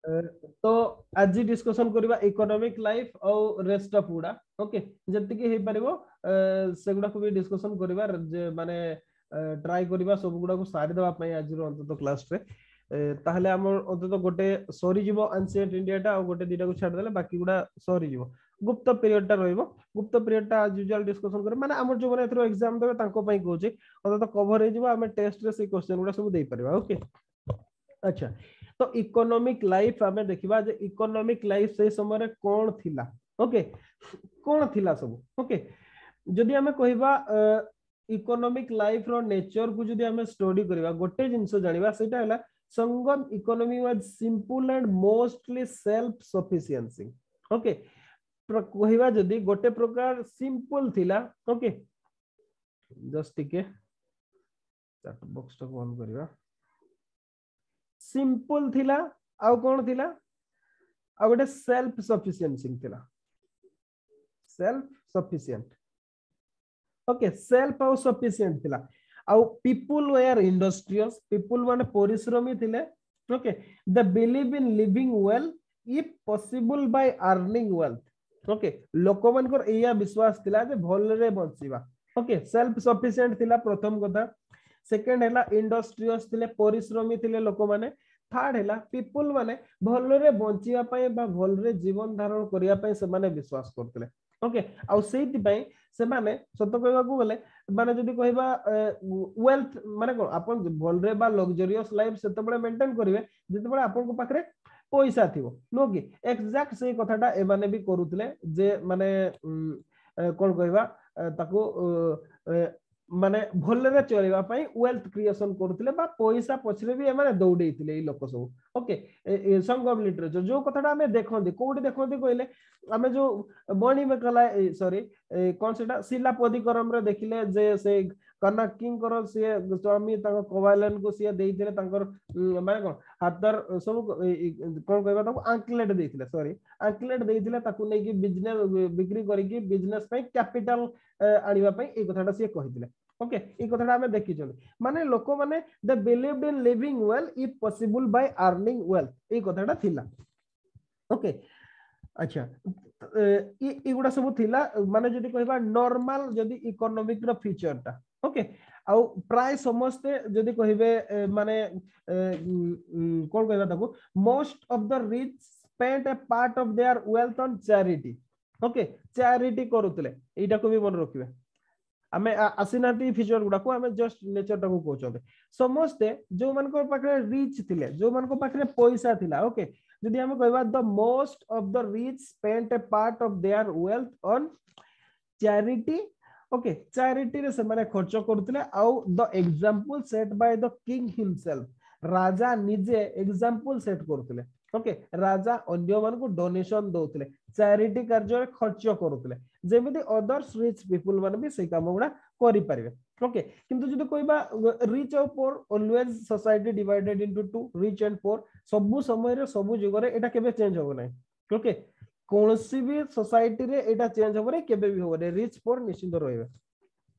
तो आज डिस्कशन करबा इकोनॉमिक लाइफ और रेस्ट ऑफ गुडा ओके जति कि हे परिबो सेगुडा को भी डिस्कशन करबा जे माने ट्राई करबा सब गुडा को सारी देबा पई आज रो अंत क्लास रे ताहले हमर अंत गोटे सरी जीवो एंशिएंट इंडिया टा और गोटे दिटा को छाड़ देले बाकी गुडा सरी जीवो गुप्त पीरियड टा रहइबो गुप्त पीरियड टा आज यूजुअल डिस्कशन करे माने हमर जो माने एथरो एग्जाम देबे तांको पई कहूची अंत कवर हे जीवो हमें टेस्ट रे से क्वेश्चन गुडा सब देई परबा ओके अच्छा तो इकोनॉमिक लाइफ आमे देखिबा जे इकोनॉमिक लाइफ से समय कोन थिला ओके कोन थिला सब ओके जदि हमें कहबा इकोनॉमिक लाइफ रो नेचर को जदि हमें स्टडी करबा गोटे जिंस जानिबा सेटा हला Sangam economy was simple and mostly self sufficiency okay कहबा जदि गोटे प्रकार सिंपल थिला ओके जस्ट टिके चैट बॉक्स को ऑन करबा सिंपल थिला आउ कौन थिला आ गोटे सेल्फ सफिशिएंसी थिला सेल्फ सफिशिएंट ओके सेल्फ आउ सफिशिएंट थिला आउ पीपल वेयर इंडस्ट्रियस पीपल माने परिश्रमी थिले okay they believe in living well if possible by earning wealth okay लोक मानकर एया विश्वास थिला जे भल रे बंचीबा ओके सेल्फ सफिशिएंट थिला प्रथम कथा सेकंड हैला इंडस्ट्रियस थिले परिश्रमी थिले लोक माने थर्ड हैला पीपल माने भल रे बंचिया पय बा भल रे जीवन धारण करिया पय से माने विश्वास करथिले ओके आउ सेति पय से माने सत कहबा को गले माने जदी कहबा वेल्थ माने को अपन भल रे बा लग्जरियस लाइफ सेते बडे मेंटेन करिवे जते बडे अपन को पाखरे पैसा थिवो नो कि एग्जैक्ट से कथाटा ए माने भी करूथिले जे माने कोन कहबा ताको माने भलरे चलेबा पई वेल्थ क्रिएशन करथिले बा पैसा पछरे भी माने दौड़ैथिले ई लोक सब ओके संगम लिटरेचर जो कथाटा हमें देखोंदी कोडी देखोंदी कहले हमें जो बणी में कला सॉरी कोन सेटा शिलापदिकरम रे देखिले जे से कनक किंग करो से स्वामी ताको कोवालन को से देइथिले तांकर माने कोन हातर सब कोन कहबा ताको अंकलेट देइथिले सॉरी अंकलेट देइथिले ताको नै कि बिजनेस बिक्री करी कि बिजनेस पई कैपिटल आनिबा पई ए कथाटा से कहिथिले ओके ए कथाटा हमें देखि चली माने लोक माने they believed in living well if possible by earning wealth ए कथाटा थिला ओके अच्छा ई गुडा सब थिला माने जदी कहबा नॉर्मल जदी इकोनॉमिक रो फीचर ता ओके आउ प्राय समस्ते जदी कहबे माने कोन कहबा ताको most of the rich spend a part of their wealth on charity okay charity करूतले एटा को भी मन रखिबे आमे आसिनाती फीचर गुडा को आमे जस्ट नेचर टा को कहचोबे समस्ते जो मन को पाखरे रिच थिले जो मन को पाखरे पैसा थिला ओके जदी हम कहबा the most of the rich spent a part of their wealth on charity okay charity रे से माने खर्च करथिले आउ the example set by the king himself राजा निजे एग्जांपल सेट करथिले ओके राजा अन्य मान को डोनेशन दउथिले चैरिटी कार्य रे खर्च करूथिले जेमिति अदर्स रिच पीपल माने भी से काम गुडा करि परिबे ओके किंतु जदी कोइबा रिच और poor always society divided into two rich and poor सब समय रे सब जुग रे एटा केबे चेंज होबो नै ओके कोनसी भी सोसाइटी रे एटा चेंज होबो रे केबे भी होबो रे रिच पोर निश्चित रहबे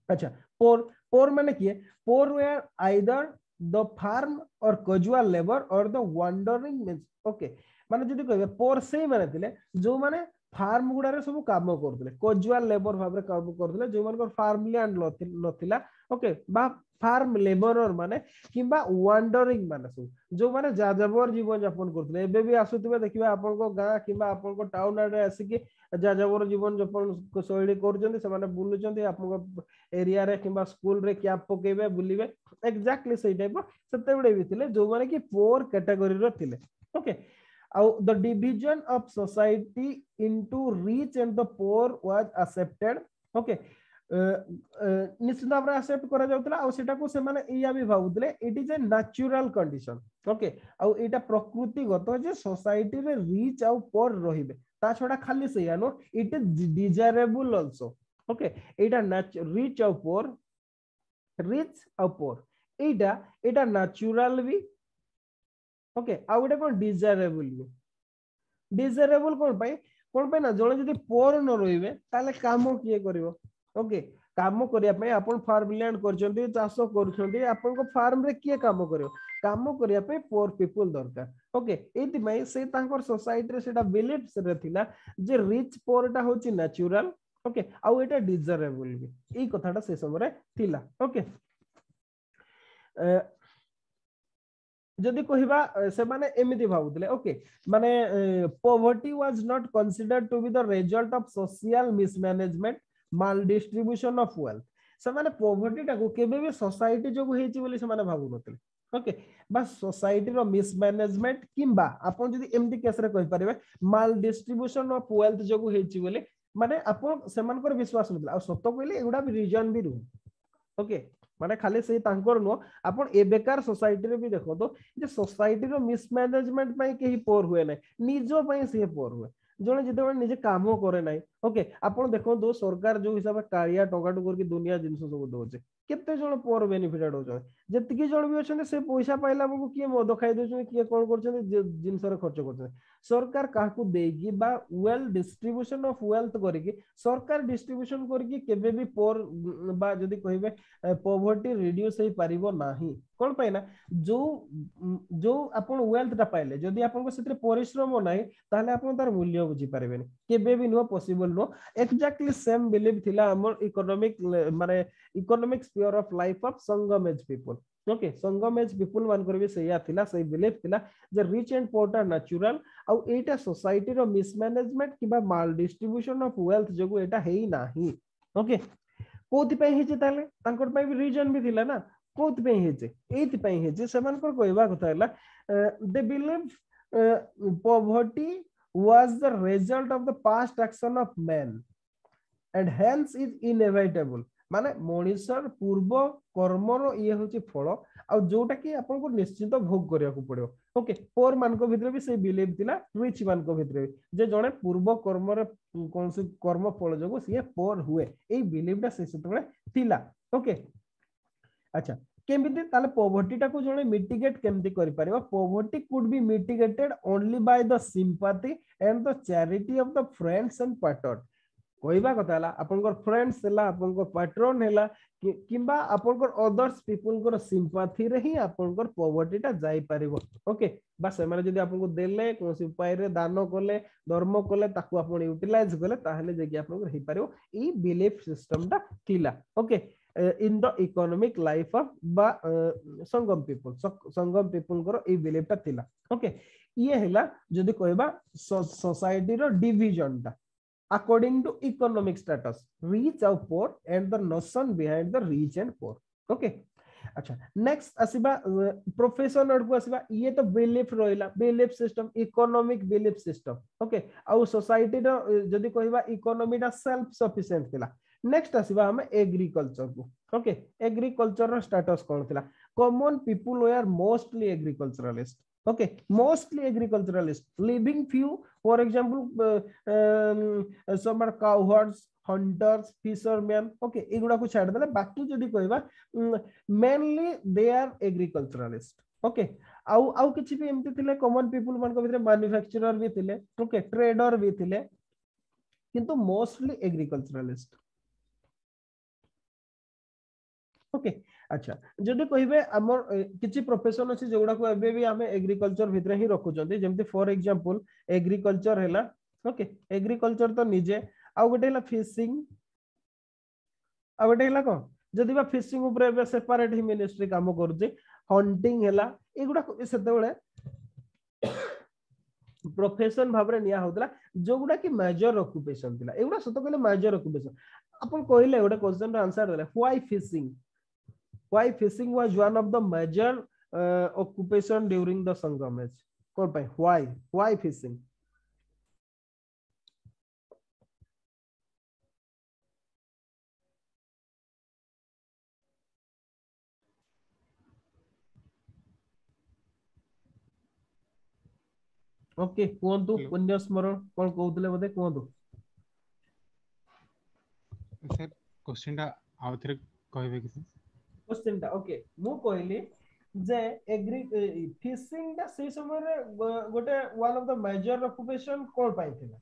अच्छा पोर पोर माने की पोर वेयर आइदर द फार्म और कैजुअल लेबर और द वंडरिंग मींस ओके माने जदी कहबे पोर से माने थिले जो माने फार्म गुडा रे सब काम करथिले कैजुअल लेबर भाबरे काम करथिले जो मानकर फार्म लैंड नथिला ओके बा फार्म लेबरर माने किबा वंडरिंग माने सब जो माने जाजबर जीवन यापन करथिले एबे भी आसुतबे देखिबा आपन को गां किबा आपन को टाउन रे आसी कि जाजबर जीवन यापन शैली करजंदी से माने बुलुचंदी आपन को एरिया रे किबा स्कूल रे कैप पकेबे बुलिबे एक्जेक्टली सही टाइप सते बडे भी थिले जो माने कि पोर कैटेगरी रो थिले okay the division of society into rich and the poor was accepted okay निश्चित भाव एक्सेप्ट करा जाउतला आ सेटा को से माने इया भी भाउतले it is a natural condition okay आ एटा प्रकृतिगत जे सोसाइटी रे रिच आ पोर रहिबे ता छोडा खाली से no it is desirable also okay एटा रिच आ पोर एटा नेचुरल भी ओके आ गोटे कोन डिजायरेबल भी डिजायरेबल कोन पे ना जणे जदी पोर न रहिबे ताले काम किए करिवो ओके काम करिया पे अपन फार्म लैंड करछंती चाष करछंती अपन को फार्म रे किए काम करिवो काम करिया पे पोर पीपल दरकार ओके एति में से तांकर सोसाइटी रे सेटा बिलीफ्स रे थिला जे रिच पोर टा होची नेचुरल ओके आउ एटा डिजरेबल भी एई कथाटा से समय रे थिला ओके जदि कहिबा से माने एमिति भाबुतले ओके माने poverty was not considered to be the result of social mismanagement maldistribution of wealth से माने पॉवर्टी टा को केबे भी सोसाइटी जो हेची बोली से माने भाबु नतले ओके बस सोसाइटी रो मिसमैनेजमेंट किंबा आपन जदि एमिति केस रे कहि परिबे माल डिस्ट्रीब्यूशन ऑफ वेल्थ जो हेची बोली माने आपन सेमानकर विश्वास नतले आ सत्य कहले एगुडा भी रीजन भी रु ओके माने खाली से तांकर नो आपण ए बेकार सोसाइटी रे भी देखो तो जे सोसाइटी रो मिसमैनेजमेंट पई केही पोर हुए नै निजो पई से पोर हुए जने जेते निजे काम करे नै ओके आपण देखो दो सरकार जो हिसाब कालिया टंगाटू करके दुनिया जिंस सब दोचे केते जण पोर बेनिफिटेड हो जतिकी जण भी अछन से पैसा पाइला बकु किए मद खाइ दोछन किए कोन करछन जिंस रे खर्च करछन सरकार काहकु देगी बा वेल डिस्ट्रीब्यूशन ऑफ वेल्थ करके सरकार डिस्ट्रीब्यूशन करके केबे भी पोर बा जदी कहिबे पॉवर्टी रिड्यूस हे परिबो नाही कोन पाइना जो जो आपण वेल्थ टा पाइले जदी आपण को सेते परिश्रम नाही ताले आपण तार मूल्य बुझी पारबेनी केबे भी no possible no exactly same believe थिला हमर इकोनॉमिक माने economic sphere of life of Sangam age people okay Sangam age people मान कर भी सही थिला सही बिलीव थिला जे rich and poor are natural आ एटा सोसाइटी रो मिसमैनेजमेंट किबा माल डिस्ट्रीब्यूशन ऑफ वेल्थ जगु एटा हेई नाही ओके कोथि पई हेचे ताले तांकर पई भी रीजन भी थिला ना कोथि पई हेचे एथि पई हेचे समान कर कहबा कथा हला they believe poverty was the result of the past action of man and hence is inevitable माने मनुष्यर पूर्व कर्मर ये होची फल आ जोटा कि आपन को निश्चित भोग करिया को पड़ियो ओके पोर मान को भितर भी से बिलीव थिला रिच मान को भितर भी जे जणे पूर्व कर्मर कोन से कर्म फल जगो से पोर हुए ए बिलीव ता से सेतबे थिला ओके अच्छा केमिति ताले पॉवर्टी टा को जणे मिटिगेट केमिति करि परिबा poverty could be mitigated only by the sympathy and the charity of the friends and patrons कहबा कथा हला आपनकर फ्रेंड्स हला आपनकर पैटर्न हला किंबा आपनकर अदर्स पीपल को सिंपैथी रे ही आपनकर पॉवर्टी टा जाई परिबो ओके बस माने जदी आपनको देले कोनसी उपाय रे दान करले धर्म करले ताकू आपन यूटिलाइज करले ताहले जेकी आपनकर हे परिबो ई बिलीफ सिस्टम टा थिला okay in the economic life of Sangam people को ए बिलीव ता थिला ओके ये हैला जदी कहबा सोसाइटी रो डिवीजन ता according to economic status rich और poor and the notion behind the rich and poor okay अच्छा नेक्स्ट आसीबा प्रोफेशन और को आसीबा ये तो बिलीफ रोइला belief system economic belief system okay आ सोसाइटी रो जदी कहबा इकोनॉमी ता सेल्फ सफिशिएंट थिला नेक्स्ट आसीबा हम एग्रीकल्चर को ओके एग्रीकल्चर रो स्टेटस कोन थिला common people were mostly agriculturalist okay mostly agriculturalist living few for example some are cowherds hunters fisherman okay एगुडा को छाड़ देले बाकी जदी कहबा mainly they are agriculturalist okay आउ आउ किछि भी एमति थिले कॉमन पीपल मान को भितर मैन्युफैक्चरर भी थिले ओके ट्रेडर भी थिले किंतु मोस्टली एग्रीकल्चरलिस्ट ओके अच्छा जदि कहिबे हमर किछि प्रोफेशन अछि जोगुडा को एबे भी हमें एग्रीकल्चर भितर ही रखु जंती जेमति फॉर एग्जांपल एग्रीकल्चर हैला ओके एग्रीकल्चर तो निजे आ गोटे हैला फिशिंग आ गोटे हैला को जदि बा फिशिंग ऊपर एबे सेपरेट ही मिनिस्ट्री काम करूची हंटिंग हैला एगुडा सेते बेले प्रोफेशन भाबरे निया होतला जोगुडा की मेजर ऑक्युपेशन थिला एगुडा सतो कहले मेजर ऑक्युपेशन अपन कहले गोटे क्वेश्चन रो आंसर देले why fishing was one of the major occupation during the Sangam age कोन पाई why fishing ओके कोंतु पुण्य स्मरण कोन कहउतले बदे कोंतु सर क्वेश्चन टा आउथरे कहबे कि क्वेश्चन टा ओके मु कहली जे एग्री फिशिंग दा से समय रे गोटे one of the major occupation कोन पाई थिला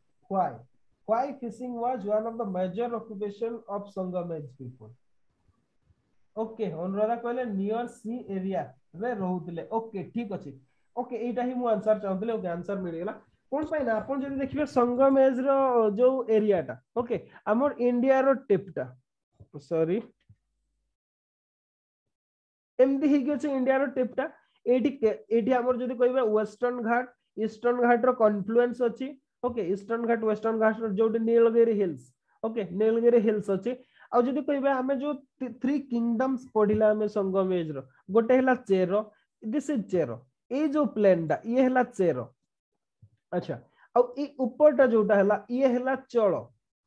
why fishing was one of the major occupation of Sangam age people okay Anuradha कहले नियर सी एरिया रे रहउतले ओके ठीक अछि ओके एटा ही मु आंसर चाहतले ओके आंसर मिल गेला कोन पाइ ना अपन जदि देखिबे संगमेज रो जो एरियाटा ओके हमर इंडिया रो टिपटा सॉरी एमदी ही गछ इंडिया रो टिपटा एटी हमर जदि कहबे वेस्टर्न घाट ईस्टर्न घाट रो कॉन्फ्लुएंस अछि ओके ईस्टर्न घाट वेस्टर्न घाट जो Nilgiri hills okay Nilgiri hills अछि आ जदि कहबे हमें जो थ्री किंगडम्स पढिला हमें संगमेज रो गोटे हला चेरो दिस इज चेरो ए जो प्लेन ये हला चेरो अच्छा अब ई ऊपरटा जोटा हला ये हला चलो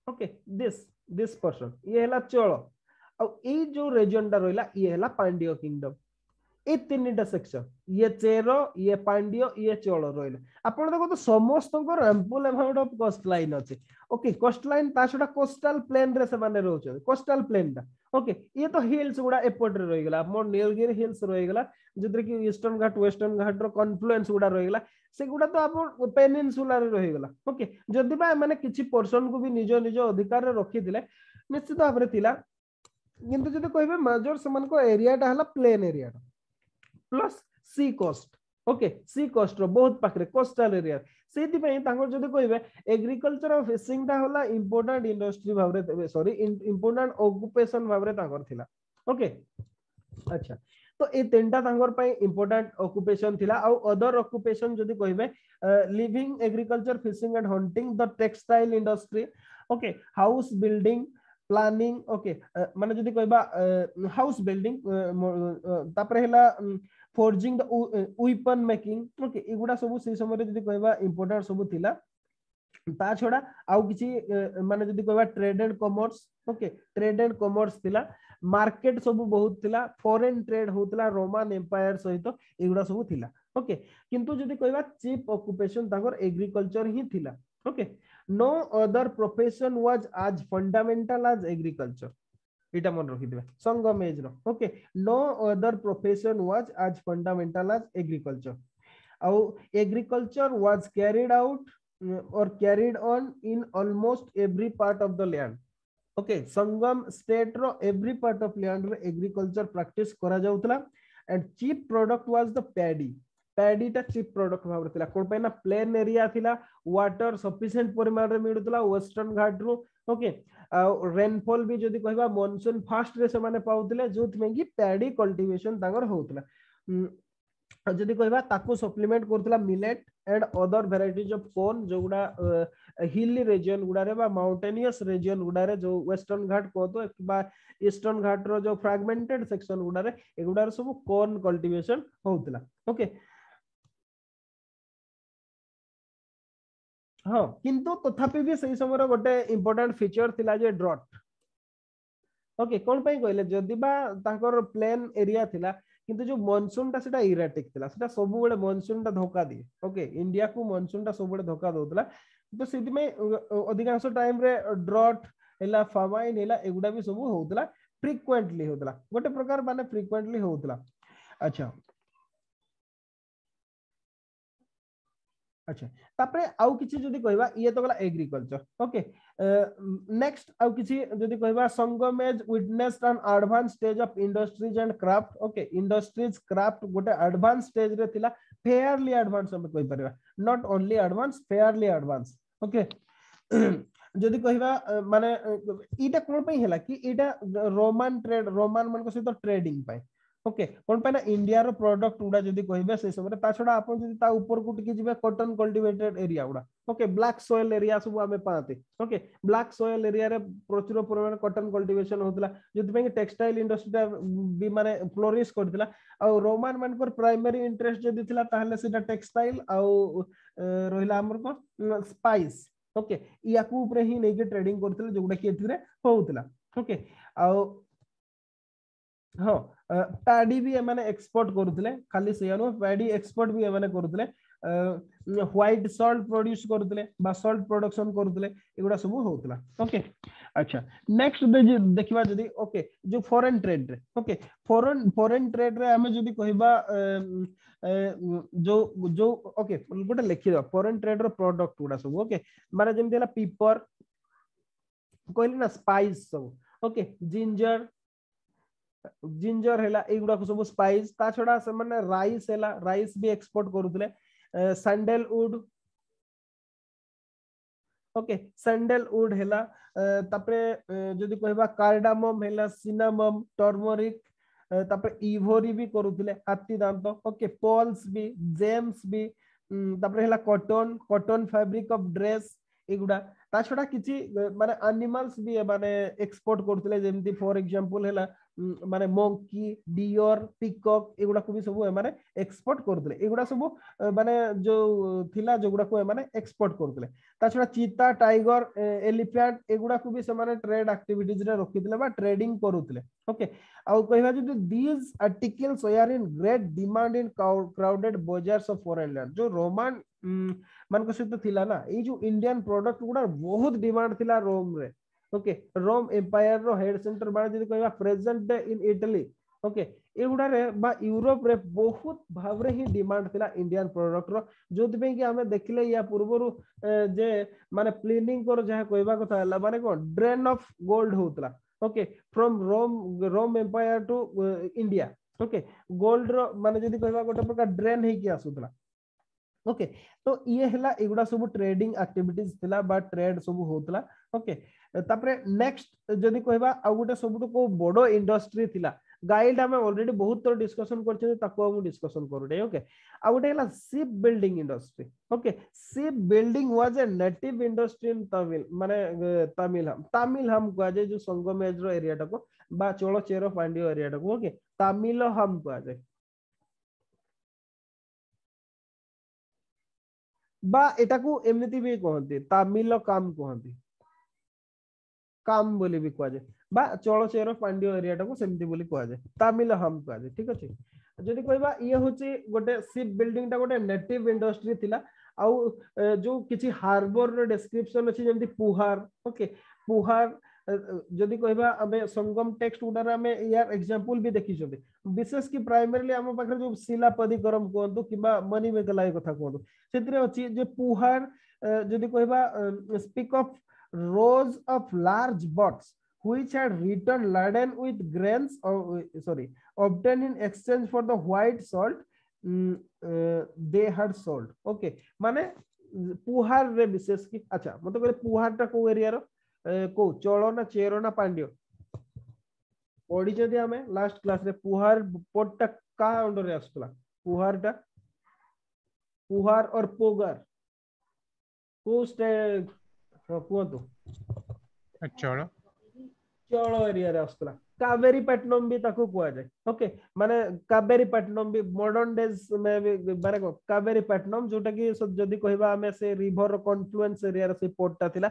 ओके दिस पर्सन ये हला चलो अब ई जो रीजन टा रहला ये हला पांड्य किंगडम ए तीनटा सेक्शन ये चेरो ये पांड्य ये चोल रहिले आपण देखो तो समस्त ample amount of coastline अछि ओके कोस्ट लाइन ता छडा कोस्टल प्लेन रे से माने रहउछ कोस्टल प्लेन दा ओके ये तो हिल्स गुडा एपट रे रहि गेला मोर नीलगिरी हिल्स रहि गेला जदि कि ईस्टर्न घाट वेस्टर्न घाट रो कॉन्फ्लुएंस गुडा रहि गेला से गुडा तो आपण पेनिनसुला रे रहि गेला ओके जदि बा माने किछि पर्सन को भी निजो निजो अधिकार रे रखि दिले निश्चित भाबरे थिला किंतु जदि कहबे मेजर समान को एरिया टा हला प्लेन एरिया प्लस सी कोस्ट ओके सी कोस्ट रो बहुत पाखरे कोस्टल एरिया सेति पई तांगर जदि कहबे एग्रीकल्चर और फिशिंग ता होला इंपोर्टेंट इंडस्ट्री भाबरे सॉरी इंपोर्टेंट ऑक्युपेशन भाबरे तांगर थिला ओके अच्छा तो ए तीनटा तांगर पई इंपोर्टेंट ऑक्युपेशन थिला आ अदर ऑक्युपेशन जदि कहबे living agriculture fishing and hunting the textile industry okay house building planning okay माने जदि कहबा हाउस बिल्डिंग तापर हैला forging the weapon making okay एगुडा सब से समय जदि कहबा इंपोर्टेंट सब थिला ता छोड़ा आउ किछि माने जदि कहबा trade and commerce okay trade and commerce थिला मार्केट सब बहुत थिला फॉरेन ट्रेड होतला रोमन एम्पायर सहित एगुडा सब थिला ओके किंतु जदि कहबा चीफ ऑक्युपेशन ताकर एग्रीकल्चर ही थिला okay no other profession was as fundamental as agriculture eta mon rakhi debe Sangam age रो okay no other profession was as fundamental as agriculture au agriculture was carried out or carried on in almost every part of the land okay Sangam state रो every part of land रे agriculture practice करा जाउतला and chief product was the paddy टा chief product भाबरे थिला कोन पे ना प्लेन एरिया थिला वाटर सफिशिएंट परिमाण रे मिडुतला वेस्टर्न घाट रो ओके रेनफॉल भी जदी कहबा मॉनसून फास्ट रे से माने पाउतले जोत में की पैडी कल्टीवेशन तांगर होतला जदी कहबा ताको सप्लीमेंट करतला millet and other varieties of corn जोगुडा हिली रीजन गुडा रे बा माउंटेनियस रीजन गुडा रे जो वेस्टर्न घाट को तो बा ईस्टर्न घाट रो जो फ्रैगमेंटेड सेक्शन गुडा रे एगुडा रे सब कॉर्न कल्टीवेशन होतला ओके हाँ किंतु तथापि भी सही समय गोटे इंपोर्टेंट फीचर थिला जे ड्रॉट ओके कोन पई कहले जदी बा ताकर प्लेन एरिया थिला किंतु जो मॉनसून ता सेटा इराटिक थिला सेटा सब बेले मॉनसून ता धोका दिए ओके इंडिया को मॉनसून ता सब बेले धोका दोतला तो सेति में अधिकांश टाइम रे ड्रॉट एला फामाइन एला एगुडा भी सब होतला फ्रीक्वेंटली होतला गोटे प्रकार माने फ्रीक्वेंटली होतला अच्छा अच्छा तापरे आउ किछि जदी कहबा ये तो गला एग्रीकल्चर ओके नेक्स्ट आउ किछि जदी कहबा Sangam age witnessed an advance stage of industries and craft okay industries craft गोटे एडवांस स्टेज रे थिला फेयरली एडवांस हम कहि परबा not only advance fairly advance okay जदी कहबा माने इटा कोन पई हैला कि इटा रोमन ट्रेड रोमन मन को सहित ट्रेडिंग पाई ओके कोन पे ना इंडिया रो प्रोडक्ट उडा जदी कहबे से समय ता छडा आपन जदी ता ऊपर को टिके जिबे कॉटन कल्टीवेटेड एरिया उडा ओके ब्लैक सॉइल एरिया सब हमें पाते ओके ब्लैक सॉइल एरिया रे प्रचुर परिमाण कॉटन कल्टीवेशन होतला जदी पे टेक्सटाइल इंडस्ट्री भी माने फ्लोरिश करथिला आ रोमन मन को प्राइमरी इंटरेस्ट जदी थिला ताहले सेटा टेक्सटाइल आ रहिला हमर को स्पाइस ओके याकू ऊपर ही नै के ट्रेडिंग करथिले जोगुडा कि एथिरे होउतला ओके आ हाँ पैडी भी एमाने एक्सपोर्ट करुतले खाली सेयानो पैडी एक्सपोर्ट भी एमाने करुतले व्हाइट सॉल्ट प्रोड्यूस करुतले बा सॉल्ट प्रोडक्शन करुतले एगुडा सब होतला ओके अच्छा नेक्स्ट देखिबा जदी ओके जो फॉरेन ट्रेड रे ओके फॉरेन ट्रेड रे हमें जदी कहबा जो जो ओके गोटे लिखि दो फॉरेन ट्रेड रो प्रोडक्ट गुडा सब ओके माने जेमतेला पेपर कहली ना स्पाइस सब ओके जिंजर जिंजर हैला एगुडा सब स्पाइस ता छडा से माने राइस हैला राइस भी एक्सपोर्ट करूतले सैंडलवुड ओके सैंडलवुड हैला तापरे जदी कहबा कार्डामम हैला सिनामम टर्मरिक तापरे इवोरी भी करूतले हाथी दांत ओके पॉल्स भी जेम्स भी तापरे हैला cotton cotton fabric of dress एगुडा ता छडा किछि माने एनिमल्स भी माने एक्सपोर्ट करथले जेमति फॉर एग्जांपल हैला माने मंकी डियर पिकॉक एगुडा को भी सब माने एक्सपोर्ट करथले एगुडा सब माने जो थिला जोगुडा को माने एक्सपोर्ट करथले ता छडा चीता टाइगर एलिफेंट एगुडा को भी से माने ट्रेड एक्टिविटीज रे रखितले बा ट्रेडिंग करूतले ओके आउ कहबा जदि these articles are in great demand in crowded bazaars of foreign land जो रोमान मान को सहित थिला ना ए जो इंडियन प्रोडक्ट गुडा बहुत डिमांड थिला रोम रे ओके रोम एम्पायर रो हेड सेंटर बा जदि कहबा present day in Italy okay एगुडा रे बा यूरोप रे बहुत भावरे ही डिमांड थिला इंडियन प्रोडक्ट रो जोति पे कि हमें देखले या पूर्वरु जे माने प्लेनिंग कर जहा कहबा कथा हला माने को ड्रेन ऑफ गोल्ड होतला okay from Rome empire to India okay gold रो माने जदि कहबा गोटे प्रकार ड्रेन हे कि आसुतला ओके तो ये हला एगुडा सब ट्रेडिंग एक्टिविटीज थिला बा ट्रेड सब होतला ओके तापरे नेक्स्ट जदि कहबा आ गोटे सबटु को बडो इंडस्ट्री थिला गाइड हमें ऑलरेडी बहुत तो डिस्कशन करछे ताको हम डिस्कशन करूडे ओके आ गोटे हला ship building industry okay ship building was a native industry in Tamil माने तमिल हम को जे जो संगमेज रो एरिया टाको बा चोलो चेरो पांडियो एरिया टाको ओके तमिल हम को जे बा एटाकू एमनिति भी कहंती तमिल काम कहंती काम बोली भी कह जाए बा चलचेर पांड्य एरिया टाको सेमती बोली कह जाए तमिल हम कह जाए ठीक अछि जदि कहबा ये होची गोटे शिप बिल्डिंग टा गोटे नेटिव इंडस्ट्री थिला आउ जो किछि हार्बर रो डिस्क्रिप्शन अछि जेमति पुहार ओके पुहार जदि कहबा हमें संगम टेक्स्ट उडार हमें यार एग्जांपल भी देखि छथि विशेष कि प्राइमरीली हम पाखरे जो शिलापदिकरम कोंतु किबा मनी मेकलाई कथा कोंतु सेतरे अछि जे पुहार जदि कहबा speak of rows of large boats which had returned laden with grains obtained in exchange for the white salt they had sold okay माने पुहार रे विशेष की अच्छा मते कहले पुहार टा को एरिया रो को चलो ना चेरो ना पांड्यो ओडी जदि हमें लास्ट क्लास रे पुहार पोट टा का अंडर रे आस्तला पुहार और पोगर को स्टे कुहतु चलो चलो एरिया रे आस्तला कावेरी पट्टनम भी ताको कुआ जाय ओके माने कावेरी पट्टनम भी मॉडर्न डेज में भी माने को कावेरी पट्टनम जोटा कि जदी कहबा हमें से रिवर कॉन्फ्लुएंस एरिया रे से पोर्ट ता थिला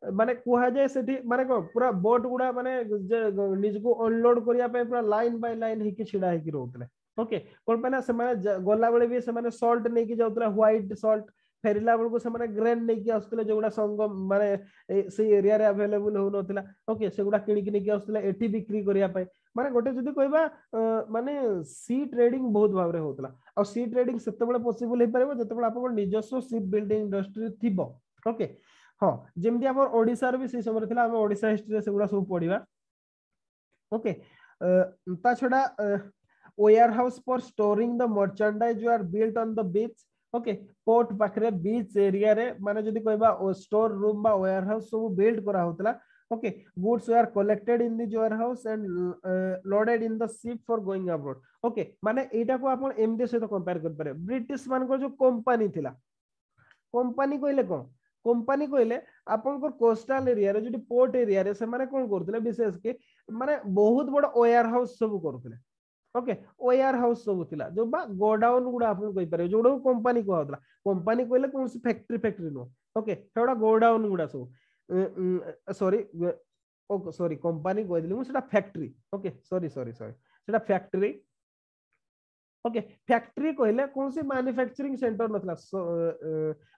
माने कुहा जाय सेठी माने को पूरा बोट गुडा माने निज को अनलोड करिया पे पूरा लाइन बाय लाइन हिकी छिडा हिकी रहउतले ओके कोन पना से माने गोला बळे भी से माने सॉल्ट नै की जाउतला व्हाइट सॉल्ट फेरिला बेलू से ग्रेन नहीं कि आसुले जो संगम माने से एरिया रे अवेलेबल हो नथिला ओके से गुडा किनि किनि कि आसुले एठी बिक्री करिया पाए माने गोटे जदी कहबा माने सी ट्रेडिंग बहुत भाव रे होतला और सी ट्रेडिंग सेते बेले पॉसिबल हे परबो जते बेले आपन निजस्व शिप बिल्डिंग इंडस्ट्री थिबो ओके हां जेमदी हमर ओडिसा रे भी से समय थिला हम ओडिसा हिस्ट्री से गुडा सब पढिबा ओके ता छडा warehouse for storing the merchandise you are built on the beach okay port पाखरे बीच एरिया रे माने जदी कहबा स्टोर रूम बा वेयर हाउस सब बिल्ड करा होतला okay goods were collected in the warehouse and loaded in the ship for going abroad okay माने एटा को आपण एमडी से तो कंपेयर कर पारे ब्रिटिश मान को जो कंपनी थिला कंपनी कहले कोन कंपनी कहले आपण को कोस्टल एरिया रे जदी पोर्ट एरिया रे से माने कोन करथले विशेष के माने बहुत बड़ वेयर हाउस सब करथले ओके वेयर हाउस सब थिला जो बा गोडाउन गुडा आपण कहि पारे जोडो कंपनी को होतला कंपनी कहले कोन से फैक्ट्री नो ओके थोड़ा गोडाउन गुडा सब सॉरी कंपनी कहि दिली मु सेटा फैक्ट्री ओके सॉरी सेटा फैक्ट्री ओके फैक्ट्री कहले कौन सी मैन्युफैक्चरिंग सेंटर नथला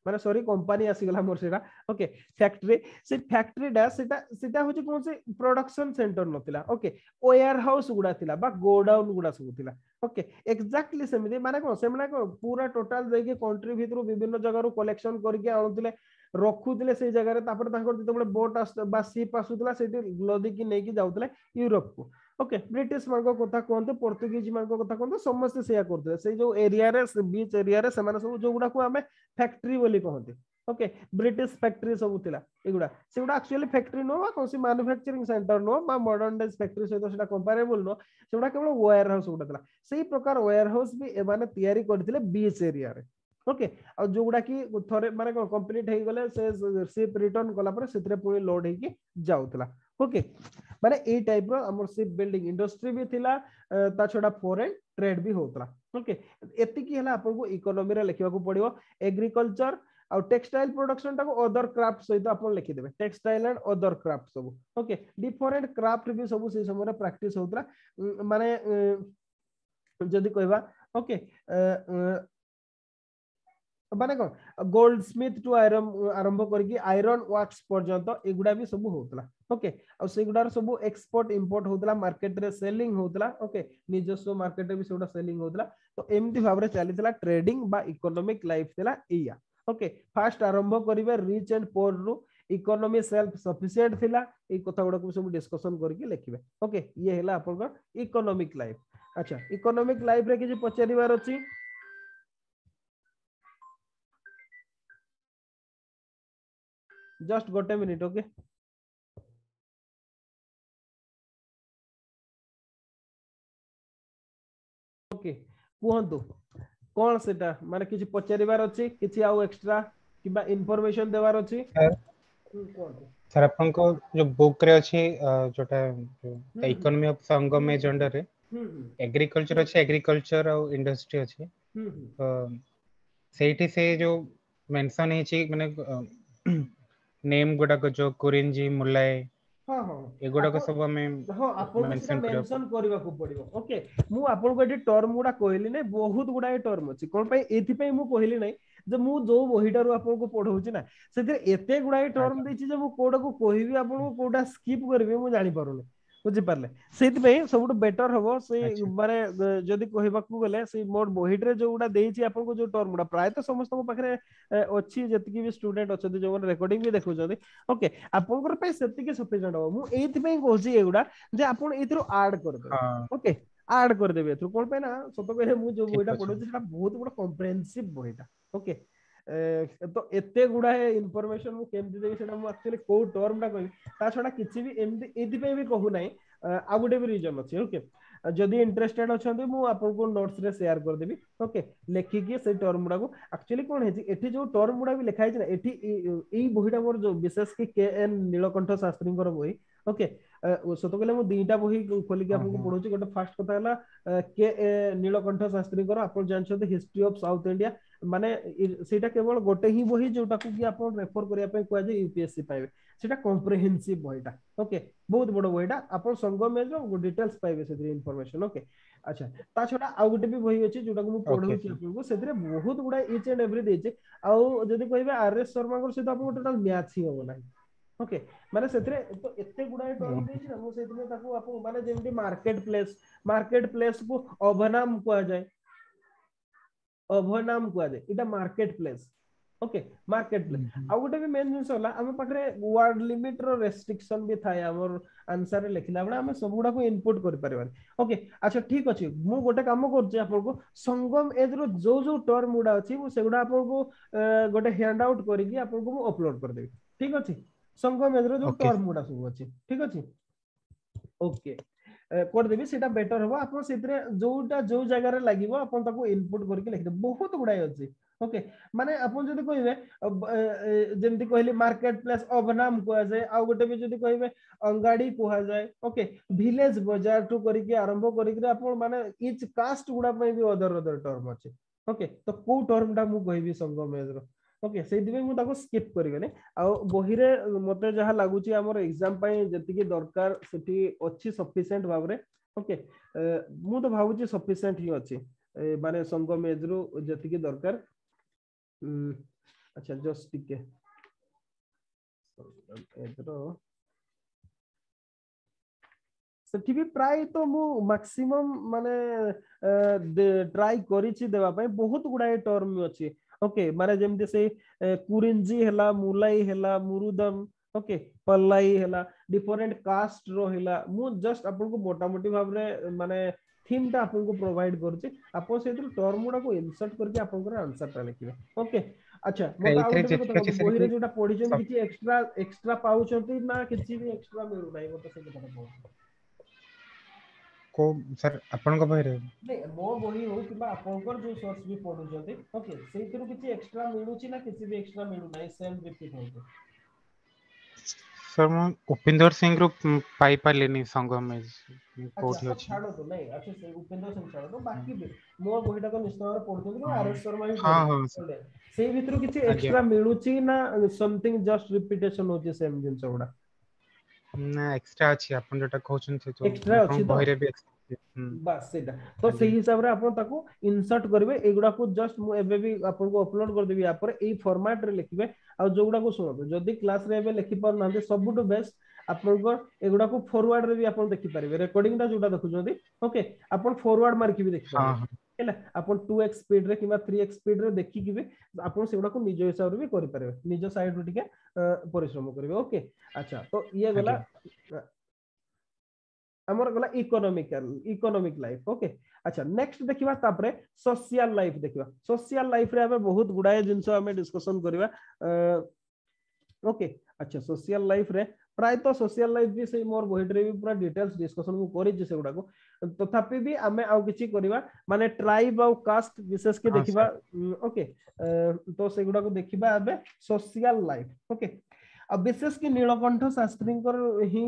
माने सॉरी कंपनी आसी गला मोर सेटा ओके फैक्ट्री से फैक्ट्री डा सेटा होची कौन से प्रोडक्शन सेंटर नथला ओके वेयर हाउस गुडा थिला बा गोडाउन गुडा सब थिला ओके एक्जेक्टली सेमिति माने कोन सेमना को पूरा टोटल जाय के कंट्री भितरु विभिन्न जगह रो कलेक्शन करके आउतले रखुतले से जगह रे तापर ताकर जते बोट बा शिप आसुतला सेठी लदी की नै की जाउतले यूरोप को ओके ब्रिटिश मान कथा कहते पोर्तुगीज मान कथा कहते समस्त से करते से जो एरिया रे बीच एरिया रे से सब जो गुडा को आमे फैक्ट्री बोली कहते ओके ब्रिटिश फैक्ट्री सब थिला एगुडा सेगुडा एक्चुअली फैक्ट्री नो कोसी मैन्युफैक्चरिंग सेंटर नो बा मॉडर्न डेज फैक्ट्री सहित सेटा कंपैरेबल नो सेगुडा केवल वेयर हाउस गुडा थिला सेही प्रकार वेयर हाउस भी ए माने तयारी करथिले बीच एरिया रे ओके आ जो गुडा की थरे माने कंप्लीट हे गले से शिप रिटर्न कला पर सेतरे पुनी लोड हे की जाउतला ओके माने ए टाइप रो हमर शिप बिल्डिंग इंडस्ट्री भी थिला ता छडा फॉरेन ट्रेड भी होतला ओके एति की हला आपन को इकोनॉमी रे लिखिबा को पड़ियो एग्रीकल्चर आ टेक्सटाइल प्रोडक्शन टा को अदर क्राफ्ट सहित आपन लिखि देबे टेक्सटाइल एंड अदर क्राफ्ट सब ओके डिफरेंट क्राफ्ट भी सब से समय प्रैक्टिस होतला माने जदी कहबा ओके माने कोन गोल्ड स्मिथ टू आयरन आरंभ करके आयरन वर्क्स पर्यंत एगुडा भी सब होतला ओके आ सेगुडार सब एक्सपोर्ट इंपोर्ट होतला मार्केट रे सेलिंग होतला ओके निजस्व मार्केट रे भी सेगुडा सेलिंग होतला तो एमती भाबरे चलीतला ट्रेडिंग बा इकोनॉमिक लाइफ थिला एया ओके फास्ट आरंभ करिवे रिच एंड पोर रु इकोनॉमी सेल्फ सफिशिएंट थिला ए कथा गुडा को सब डिस्कशन करके लिखिबे ओके ये हैला आपन इकोनॉमिक लाइफ अच्छा इकोनॉमिक लाइफ रे किछि पचारिबार अछि जस्ट गोटे मिनिट ओके ओके कुहंतु कोन सेटा माने किछि पचारिबार अछि किछि आउ एक्स्ट्रा किबा इंफॉर्मेशन देबार अछि सर अपन को जो बुक रे अछि जोटा इकोनॉमी ऑफ संगम में जेंडर रे एग्रीकल्चर अछि एग्रीकल्चर और इंडस्ट्री अछि तो सेठी से जो मेंशन है छी माने नेम गुडा को जो कुरिंजी मुल्लाय हां हां एगुडा को सब हमें हां आपन सेटा मेंशन करबा को पड़िबो ओके मु आपन को एटी टर्म गुडा कहली नै बहुत गुडा टर्म अछि कोन पई एथि पई मु कहली नै जे मु जो बहिटारू आपन को पढौछि ना सेते एते गुडा टर्म दैछि जे मु कोडा को कहबी आपन को कोडा स्किप करबी मु जानि पारुनी बुझि पारले सेति पई सबुट बेटर हबो से माने जदी कहबा को गले से मोर बहिट रे जो गुडा देछि आपन को जो टर्म गुडा प्राय तो समस्त को पाखरे अछि जति भी स्टूडेंट अछथि जो रेकॉर्डिंग भी देखु जदी ओके आपन को पई सेति के सफिशिएंट हो मु एथि पई कहछि एगुडा जे आपन एथिरो ऐड कर दे ओके ऐड कर देबे एथिरो कोन पे ना सत कहले मु जो बहिटा पढौछि सेटा बहुत बड़ कॉम्प्रिहेंसिव बहिटा ओके तो एते गुडा इनफॉरमेशन मु केमति देबी सेटा मु एक्चुअली को टर्म टा कहबी ता छडा किछि भी एमति एथि पई भी कहू नै आ गुडे भी रीजन अछि ओके जदी इंटरेस्टेड अछंती मु आपन को नोट्स रे शेयर कर देबी ओके लेखि के से टर्म गुडा को एक्चुअली कोन हेछि एठी जो टर्म गुडा भी लिखा हेछि ना एठी एई बहिटा मोर जो विशेष कि के एन नीलकंठ शास्त्री कर बही ओके सत कहले मु दीटा बही खोली के आपन को पढौछि गोटे फर्स्ट कथा हला के नीलकंठ शास्त्री कर आपन जानछते हिस्ट्री ऑफ साउथ इंडिया माने सेटा केवल गोटे ही बही जोटा को कि आपन रेफर करिया पे कोआ जे यूपीएससी पाइबे सेटा कॉम्प्रिहेंसिव बहीटा ओके बहुत बड़ बहीटा आपन संगम में जो डिटेल्स पाइबे से इंफॉर्मेशन ओके अच्छा ता छडा आ गोटे भी बही अछि जोटा को मु पढौछि आपन को सेतरे बहुत गुडा ईच एंड एवरी देछि आ जदी कहबे आरएस शर्मा को से आपन टोटल मैच ही हो नाही ओके माने सेतरे तो एते गुडा टर्म देछि ना मु सेतरे ताको आपन माने जेमि मार्केट प्लेस को अभनाम कोआ जाय अभनाम कोआ जाय इटा market place okay market place आ गोटे भी मेन जिंस होला हम पाखरे वर्ड लिमिट रो रेस्ट्रिक्शन भी थाय हमर आंसर लिखला बडा हम सब गुडा को इनपुट कर परबानी ओके अच्छा ठीक अछि मु गोटे काम करछि आपन को संगम एज रो जो जो टर्म गुडा अछि मु सेगुडा आपन को गोटे हैंड आउट करिकि आपन को मु अपलोड कर देबी ठीक अछि संगम एज रो जो टर्म गुडा सब अछि ठीक अछि ओके कर देबी सेटा बेटर हो आपन सेतरे जोटा जो जगह रे लागिवो आपन ताको इनपुट करके लिख दे बहुत गुडा अछि ओके माने आपन जदी कहबे जेमति कहली मार्केट प्लेस अभनाम कोआ जाय आ गोटे भी जदी कहबे अंगाडी कोआ जाय ओके विलेज बाजार टू करके आरंभ करके आपन माने इच कास्ट गुडा पे भी अदर टर्म अछि ओके तो को टर्म टा मु कहबी संगम एज रो ओके से दिबे मु ताको स्किप करिगने आ बही रे मते जहा लागुची हमर एग्जाम पई जति की दरकार सेठी अछि सफिशिएंट भाबरे ओके मु तो भाबुची सफिशिएंट ही अछि माने संगम एज रो जति की दरकार अच्छा जस्ट टिके एजरो सेठी भी प्राय तो मु मैक्सिमम माने ट्राई करिछि देबा पई बहुत गुडा टर्म अछि ओके माने जेमति से कुरिंजी हला मुलाई हला मुरुदम ओके पल्लाई हला डिफरेंट कास्ट रो हला मु जस्ट आपन को मोटा मोटी भाव रे माने थीम टा आपन को प्रोवाइड करछि आपन सेतिर टर्म गुडा को इंसर्ट करके आपन को आंसर टा लिखिबे ओके अच्छा मत आ एइथरे गुटे जेतिक बता अछि बही रे सेति जोटा पढिछन सब किछि एक्स्ट्रा पाउछंती ना किछि भी एक्स्ट्रा मिलु नाही मत से बता दो को सर आपन को बहिरे नहीं मो बही हो कि आपनकर जो सोर्स भी पढुछंती ओके सेतिर किछि एक्स्ट्रा मिलुछि ना किछि भी एक्स्ट्रा मिलु नाही सेम रिपीट होते सर मु उपिंदर सिंह रो पाई पालेनी संग में अच्छा कोठी तो अछि छाड़ो तो नहीं अच्छा से उपेंद्र सिंह छाड़ो तो बाकी भी मो बहीटा को निश्चित भाव पढुछंती कि हाँ आरएस शर्मा ही हाँ हाँ सर पढु से भितरु किछि आज्ञा एक्स्ट्रा मिलुछि ना समथिंग जस्ट रिपीटेशन होछि सेम जिंस गुडा ना एक्स्ट्रा अछि आपन जोटा कहउछन से तो एक्स्ट्रा अछि आपन तो बहिरे भी बस सेटा तो आज्ञा सही हिसाब रे आपण ताको इंसर्ट करबे एगुडा को जस्ट मु एबे भी आपण को अपलोड कर देबी या पर ए फॉर्मेट रे लिखबे आ जोगुडा को सुनो जदी क्लास रे एबे लिखि पर नांदे सबटु बेस्ट आपनकर एगुडा को फॉरवर्ड रे भी आपण देखि पारिबे रिकॉर्डिंग टा जोटा देखुछोदी ओके आपण फॉरवर्ड मार के भी देखि हाँ पारिबे हाँ हैला आपण 2x स्पीड रे किबा 3x स्पीड रे देखि कि भी आपण सेगुडा को निज हिसाब रे भी करि पारिबे निज साइड रो टिके परिश्रम करिवे ओके अच्छा तो ये गला आज्ञा हमर गला इकोनॉमिक लाइफ ओके अच्छा नेक्स्ट देखिबा तापरे सोशल लाइफ देखिबा सोशल लाइफ रे हमें बहुत गुडाए जिंस हमें डिस्कशन करिबा ओके अच्छा सोशल लाइफ रे प्राय तो सोशल लाइफ भी से मोर बहिडरे भी पूरा डिटेल्स डिस्कशन को करि जे सेगुडा को तथापि भी हमें आउ किछि करिबा माने ट्राइब और कास्ट विशेष के हाँ देखिबा सर ओके तो सेगुडा को देखिबा अबे सोशल लाइफ ओके अब विशेष कि नीलकंठ शास्त्री ही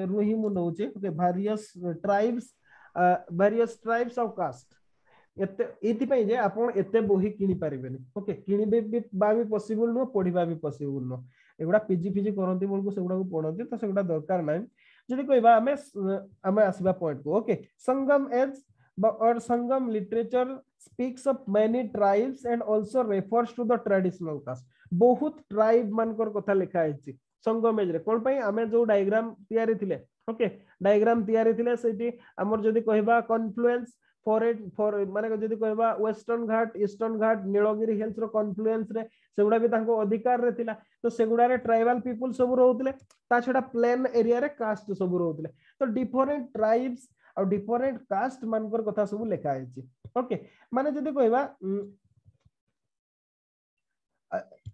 रुही मु नउचे okay various tribes of caste एते एति पई जे आपण एते बही किनि पारिबेनी ओके किनिबे भी बा भी पॉसिबल नो पढिबा भी पॉसिबल नो एगुडा पीजी फिजी करंती बोल को सेगुडा को पढंती तो सेगुडा दरकार नै जदि कहबा हमें आसीबा पॉइंट को okay Sangam age or Sangam literature speaks of many tribes and also refers to the traditional caste बहुत ट्राइब मानकर कथा लिखा है संगम एज रे कोन पई हमें जो डायग्राम तयारी थिले ओके डायग्राम तयारी थिले सेठी हमर जदी कहबा कॉन्फ्लुएंस फॉर माने जदी कहबा वेस्टर्न घाट ईस्टर्न घाट नीलगिरी हिल्स रो कॉन्फ्लुएंस रे सेगुडा भी तांको अधिकार रे थिला तो सेगुडा रे ट्राइबल पीपल सब रहउतले ता छडा प्लेन एरिया रे कास्ट सब रहउतले तो डिफरेंट ट्राइब्स और डिफरेंट कास्ट मानकर कथा सब लिखा है ओके माने जदी कहबा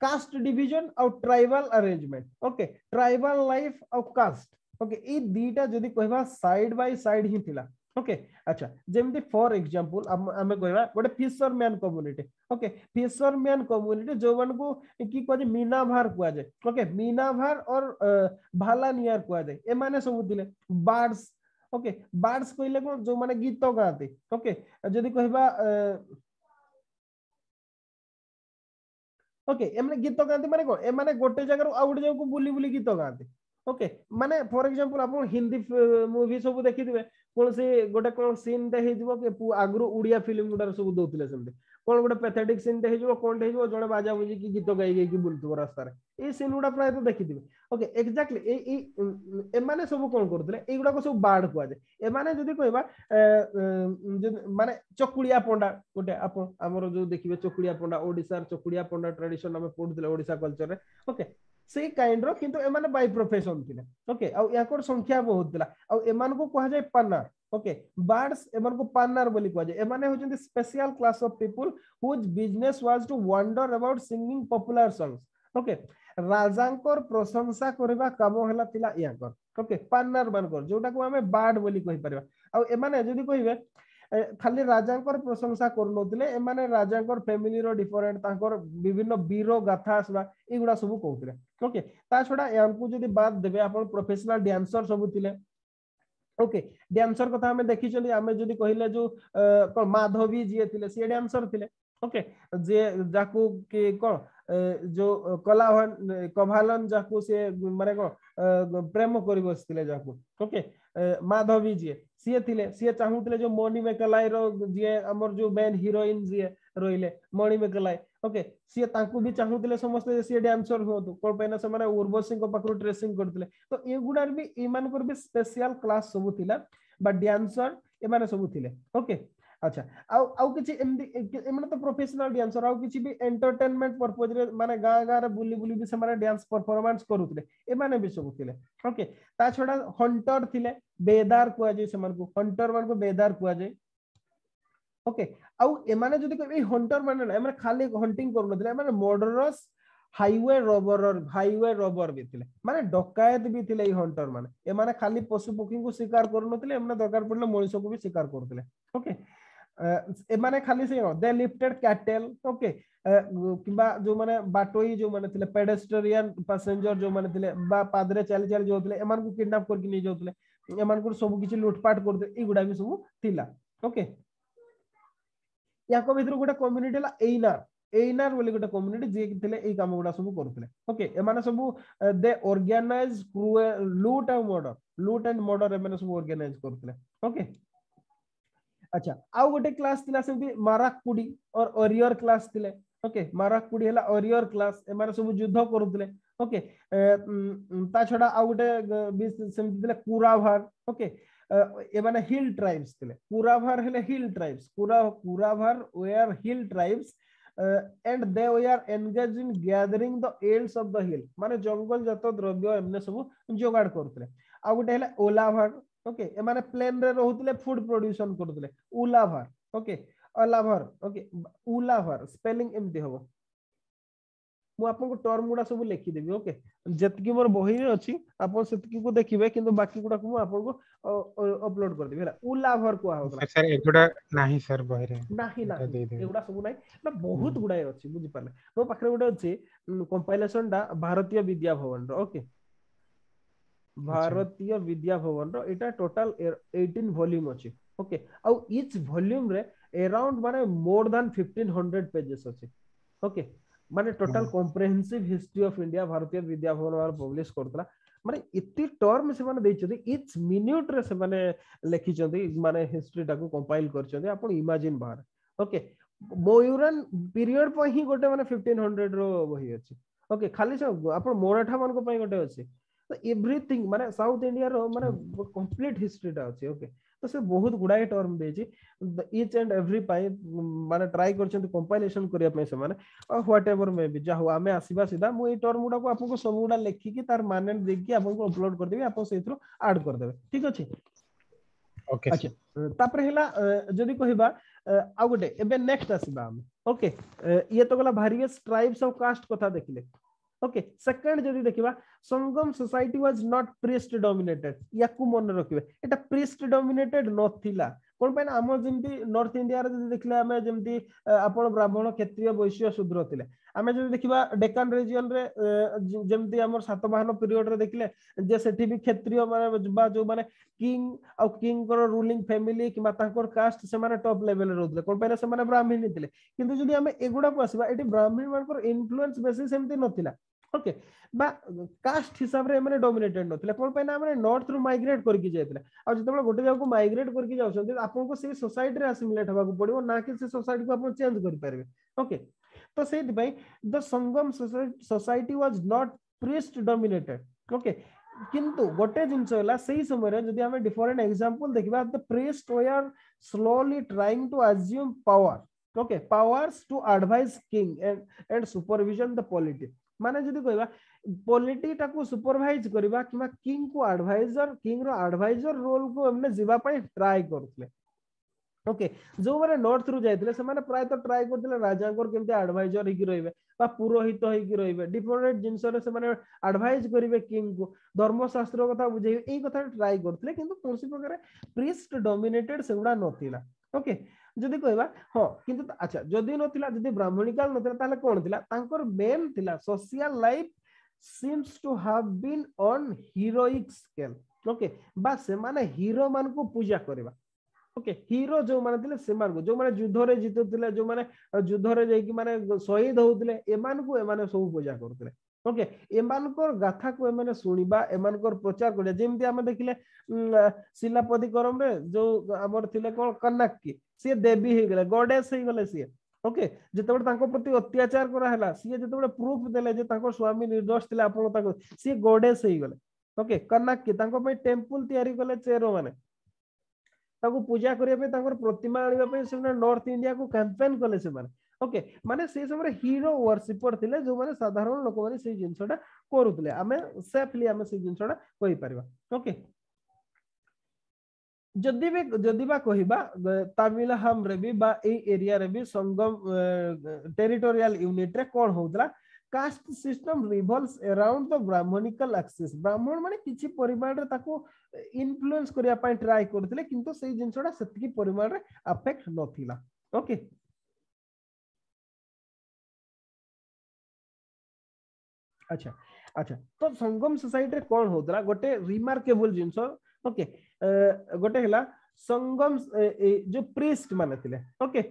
कास्ट डिवीजन और tribal arrangement okay tribal life और कास्ट ओके ई दीटा जदी कहबा साइड बाय साइड ही थिला ओके अच्छा जेमती फॉर एग्जांपल हमें कहबा गोटे fisherman community okay fisherman community जो मन को की कह मीनाभार कुआ जाय ओके मीनाभार और भालानियर कुआ जाय ए माने सब थिले बार्ड्स ओके बार्ड्स कहले को जो माने गीत गाते ओके जदी कहबा ओके एमने गीत गाते माने को ए माने गोटे जगह आ गोटे जगह को बुली बुली गीत गाते ओके माने फॉर एग्जांपल आपण हिंदी मूवी सब देखिथिबे कोन से गोटे कोन सीन दे हे जिवो के आगरो उड़िया फिल्म गुडा सब दोथिले सेमते कोन गोटे पैथेटिक सीन दे हे जिवो कोन दे जिवो जणे बाजा बुजी की गीत गाई गाई की बुलथुबो रास्ता रे ए सीन गुडा प्राय तो देखिथिबे ओके एक्जेक्टली ए माने सब कोन करथले ए गुडा को सब बार्ड कुआ जे ए माने जदी कहबा माने चकुलिया पंडा गोटे आपण हमरो जो देखिबे चकुलिया पंडा ओडिसा चकुलिया पंडा ट्रेडिशन हम पढुथले ओडिसा कल्चर रे ओके से काइंड रो किंतु एमाने बाय प्रोफेशन थिले ओके आ याकर संख्या बहुत थिला आ एमान को कहा जाय पान्नार ओके बर्ड्स एमान को पान्नार बोली कहा जाय एमाने होचंती special class of people whose business was to wander about singing popular songs okay राजांकर प्रशंसा करबा काम हला थिला याकर ओके पान्नार मानकर जोटा को हमें बार्ड बोली कहि परबा आ एमाने जदी कहिबे खाली राजांकर प्रशंसा करनोतले एमाने राजांकर फैमिली रो डिफरेंट तांकर विभिन्न वीर गाथा आसबा एगुडा सब कहउतले ओके ता छडा यांकु जदी बात देबे आपण प्रोफेशनल डांसर सब थिले ओके डांसर कथा हमें देखि चली हमें जदी कहिले जो कोन माधवी जी थिले से डांसर थिले ओके जे जाकू के कोन जो कलावन कभालन जाकू से माने को प्रेम करि बसथिले जाकू ओके माधवी जी सी थिले सी चाहूतले जो मणि मेकलाई रो जे हमर जो मेन हीरोइन जे रोइले मणि मेकलाई ओके सी तांकू भी चाहूतले समस्त सी डांसर होतु कोन पैना से माने उर्वशी को पकड़ ट्रेसिंग करतले तो ए गुडार भी ईमान कर भी स्पेशल क्लास सब थिला बा डांसर ए माने सब थिले ओके अच्छा आउ किछि एमने तो प्रोफेशनल डांसर आउ किछि भी एंटरटेनमेंट पर्पज रे माने गाँ गाँ रे बुली बुली भी से माने डांस परफॉर्मेंस करूतले ए माने भी सब थिले ओके ता छडा हंटर थिले बेदार कुआ जे समान को हंटर मान को बेदार कुआ जे ओके आउ ए माने जदी ए हंटर माने ना माने खाली हंटिंग करनथले माने मर्डरस हाईवे रबर भी थिले माने डकायत भी थिले ए हंटर माने ए माने खाली पशु पक्षी को शिकार करनथले एमने दरकार पड़ले मनुष्य को भी शिकार करथले ओके ए माने खाली से दे लिफ्टेड कैटल ओके किबा जो माने बाटोई जो माने थिले पेडेस्ट्रियन पैसेंजर जो माने थिले बा पादरे चली चली जोतले एमान को किडनैप करके नहीं जोतले एमान को सब किछि लूटपाट करते ए गुडा भी सब थिला ओके याको भितर गोटे कम्युनिटी ला एइनार बोली गोटे कम्युनिटी जे थिले एई काम गुडा सब करथले ओके ए माने सब दे ऑर्गेनाइज लूट एंड मर्डर ए माने सब ऑर्गेनाइज करथले ओके अच्छा आउ गोटे क्लास थिला सेमती माराकुडी और ओरियर क्लास थिले ओके माराकुडी हला ओरियर क्लास ए माने सब युद्ध करूथले ओके ता छडा आउ गोटे सेमती थिले कुराभार ओके ए माने हिल ट्राइब्स थिले कुराभार हले हिल ट्राइब्स कुराभार were hill tribes and they were engage in gathering the else of the hill माने जंगल जात द्रव्य एमने सब जोगाड़ करथले आ गोटे हला ओलाभार ओके ए माने प्लेन रे रहउतले फूड प्रोड्यूसन करथले उलाभार ओके अलाभार ओके उलाभार स्पेलिंग एमती होबो मु आपन को टर्म गुडा सब लिखि देबी ओके जतकी मोर बही रे अछि आपन सेतकी को देखिबे किंतु बाकी गुडा को मु आपन को अपलोड कर देबी हला उलाभर को होतला सर एगुडा नाही सर बही रे नाही एगुडा सब नाही ना बहुत गुडा अछि बुझि पाले मो पाखरे गुडा अछि कंपाइलेशन डा भारतीय विद्या भवन रो ओके भारतीय विद्या भवन रो एटा टोटल 18 वॉल्यूम अछि ओके आउ ईच वॉल्यूम रे अराउंड माने मोर देन 1500 पेजेस अछि ओके माने total comprehensive history of India Bharatiya Vidya Bhavan वाला पब्लिश करतला माने इति टर्म से माने दैछथि ईच मिनिट रे से माने लिखिछथि माने हिस्ट्री टाको कंपाइल करछथि आपण इमेजिन बाहर ओके मयूरन पीरियड पर ही गोटे माने 1500 रो बही अछि ओके खाली से आपण मराठा मान को पई गोटे अछि तो एवरीथिंग माने साउथ इंडिया रो माने कंप्लीट हिस्ट्री टा अछि ओके तो से बहुत गुडाई टर्म देछि ईच एंड एवरी पाई माने ट्राई करछन कंपाइलेशन करिया पे से माने व्हाट एवर मे बी जा हो आमे आसीबा सीधा मु ए टर्म गुडा को आपन को सब गुडा लेखि कि तार माने देख कि आपन को अपलोड कर देबी आपन सेथरो ऐड कर देबे ठीक अछि ओके अच्छा तापर हेला जदी कहिबा आ गोटे एबे नेक्स्ट आसीबा हम ओके ये तो गला वेरियस ट्राइब्स ऑफ कास्ट कथा देखिले ओके सेकंड जदी देखिबा Sangam society was not priest dominated याकू मन रखिबे एटा प्रीस्ट डोमिनेटेड नथिला कोन पे ना हम जेमती नॉर्थ इंडिया रे जदी देखले हमें जेमती आपण ब्राह्मण क्षत्रिय वैश्य शूद्र थिले हमें जदी देखिबा डेक्कन रीजन रे जेमती हमर सातवाहन पीरियड रे देखले जे सेठी भी क्षत्रिय माने बा जो माने किंग आ किंग को रूलिंग फैमिली कि तांकर कास्ट से माने टॉप लेवल रे रहथले कोन पे से माने ब्राह्मण थिले किंतु जदी हमें एगुडा को आसीबा एटी ब्राह्मण मानकर इन्फ्लुएंस बेसिस सेमती नथिला ओके बा कास्ट हिसाब रे माने डोमिनेटेड नथिले कोन पे ना माने नॉर्थ रु माइग्रेट करके जायतिले आ जतबे गोटे जाव को माइग्रेट करके जाउछन आपन को से सोसाइटी रे असिमिलेट हबा को पड़िबो ना कि से सोसाइटी को आपन चेंज कर पारबे ओके तो सेति भाई the Sangam society was not priest dominated okay किंतु गोटे जिंस होला सेही समय रे जदी हमें डिफरेंट एग्जांपल देखिबा the priest were slowly trying to assume power okay powers to advise king and supervision the polity माने जदी कहबा पॉलिटी टाको सुपरवाइज करबा किमा किंग को एडवाइजर किंग रो एडवाइजर रोल को हमने जीवा पय ट्राई करथले ओके जो माने नॉर्थ रु जायतिले से माने प्राय तो ट्राई करथिले राजांकर केमते एडवाइजर हिकी रहिबे बा पुरोहित हिकी रहिबे डिफरेंट जिंस रे से माने एडवाइज करिवे किंग को धर्मशास्त्र कथा बुझेबे एई कथा ट्राई करथिले किंतु कोनसी प्रकार प्रीस्ट डोमिनेटेड सेगुडा नथिला ओके जदी कहबा हां किंतु अच्छा जदी नथिला जदी ब्राह्मणिकाल नथिला ताले कोन थिला तांकर मेन थिला social life seems to have been on heroic scale okay बा से माने हीरो मान को पूजा करबा ओके हीरो जो माने थिले से मान को जो माने युद्ध रे जितुथिले जो माने युद्ध रे जाई कि माने शहीद होउथिले एमान को एमाने सब पूजा करथिले ओके एमानकर गाथा को एमाने सुनिबा एमानकर प्रचार करे जेमति हम देखिले शिलापति करम रे जो हमर थिले कोन कनक की से देवी हे गेले गॉडेस हे गेले से ओके जेतेबे तांको प्रति अत्याचार करा हला सी जेतेबे प्रूफ देले जे तांको स्वामी निर्दोष थिले आपण ताको सी गॉडेस हे गेले ओके कनक की तांको पे टेंपल तयारी कले चेरो माने ताको पूजा करिया पे ताकर प्रतिमा आनिबा पे से नॉर्थ इंडिया को कैंपेन कले से माने ओके माने से समय हीरो वर्शिपर थिले जो माने साधारण लोक माने से जिंसटा करूतले आमे सेफली आमे से जिंसटा कहि परबा ओके जदि बा कहिबा तमिलहाम रे भी बा ए एरिया रे भी संगम टेरिटोरियल यूनिट रे कोन होतला caste system revolves around the Brahmanical axis Brahmin माने किछि परिमाण रे ताको इन्फ्लुएंस करिया पय ट्राई करथिले किंतु सेही जिंसटा सेतिकी परिमाण रे अफेक्ट नथिला ओके अच्छा अच्छा तो संगम सोसाइटी रे कोन होतला गोटे रिमार्केबल जिंस ओके गोटे हला संगम जो प्रीस्ट माने थिले okay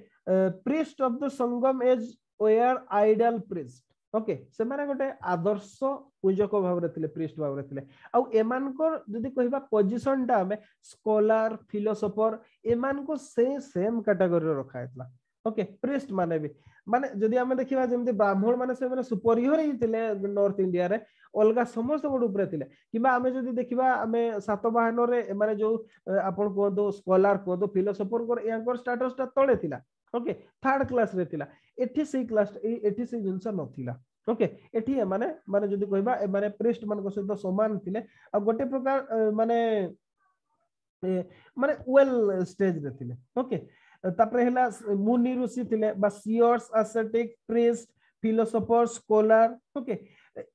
priest of the Sangam age were ideal priest okay से माने गोटे आदर्श पूजक भाव रे थिले प्रीस्ट भाव रे थिले आ एमान को जदी कहिबा पोजीशन टा हमें स्कॉलर फिलोसोफर एमान को सेम कैटेगरी रे रखा हेतला ओके प्रीस्ट माने भी माने जदी हमें देखिबा जेमति ब्राह्मण माने से माने सुपरियर ही थिले नॉर्थ इंडिया रे अलगा समस्त बड ऊपर थिले किबा हमें जदी देखिबा हमें सातवाहन रे माने जो आपण को दो स्कॉलर को दो फिलोसोफर को यांकर स्टेटस ता तळे थिला ओके थर्ड क्लास रे थिला एठी से क्लास एठी से जिंस नथिला ओके एठी माने माने जदी कहबा माने प्रीस्ट मान को सहित समान थिले आ गोटे प्रकार माने माने वेल स्टेज रे थिले ओके तापरे हला मुनि ऋषि थिले बा seers ascetic priest philosopher scholar okay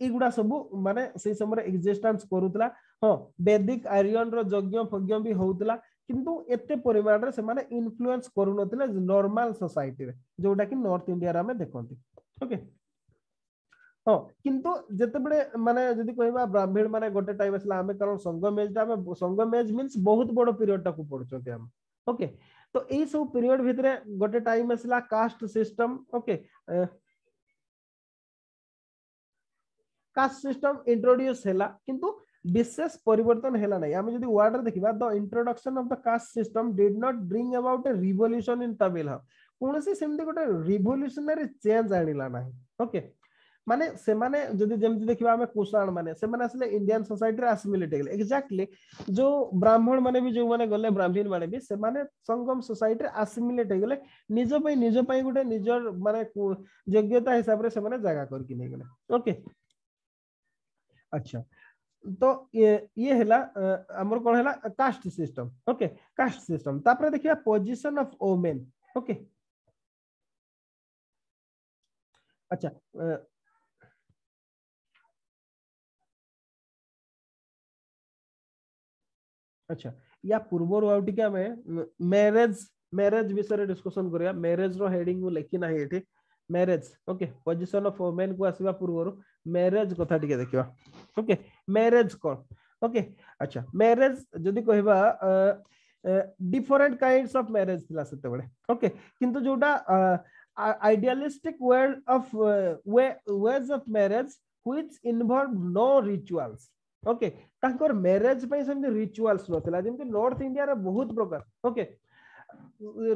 एगुडा सब माने से समय एक्जिस्टेंस करूतला हां वैदिक आर्यन रो यज्ञ फज्ञ भी होउतला किंतु एते परिमाण रे से माने इन्फ्लुएंस करू नथिले नॉर्मल सोसाइटी रे जोटा कि नॉर्थ इंडिया रे हमें देखंती ओके हां किंतु जते बडे माने जदी कहबा ब्राह्मण माने गोटे टाइम असला हमें कारण संगम एज मींस बहुत बड़ पीरियड टा को पढचोते हम ओके तो ए सब पीरियड भितरे गोटे टाइम असला caste system okay caste system introduce हैला किंतु विशेष परिवर्तन हैला नहीं हमें जदी वर्ड रे देखिबा the introduction of the caste system did not bring about a revolution in Tamil कोन से सेमते गोटे रिवोल्यूशनरी चेंज आनिला नाही ओके माने से माने जदी जेमति देखिबा हमें कुषाण माने से माने असले इंडियन सोसाइटी रे एसिमिलेट गेले एग्जैक्टली जो ब्राह्मण माने भी जो माने गले ब्राह्मण माने भी से माने संगम सोसाइटी रे एसिमिलेट गेले निज पई गोटे निजर माने योग्यता हिसाब रे से माने जगह करके नै गेले ओके अच्छा तो ये हैला हमर कोन हैला caste system okay caste system तापर देखिया पोजीशन ऑफ वुमेन ओके अच्छा अच्छा या पूर्व आउट के हमें मैरिज विषय डिस्कशन करिया मैरिज रो हेडिंग को लेखि नाही एठी marriage okay position of women को आसीबा पूर्व मैरिज कथा टिके देखिबा ओके मैरिज कोन ओके अच्छा मैरिज जदी कहबा डिफरेंट काइंड्स ऑफ मैरिज थिला सेते बळे ओके किंतु जोटा idealistic world of ways of marriage which involve no rituals okay तांकर मैरिज पई सेम रिचुअल्स नथिला जेमति नॉर्थ इंडिया रे बहुत प्रकार ओके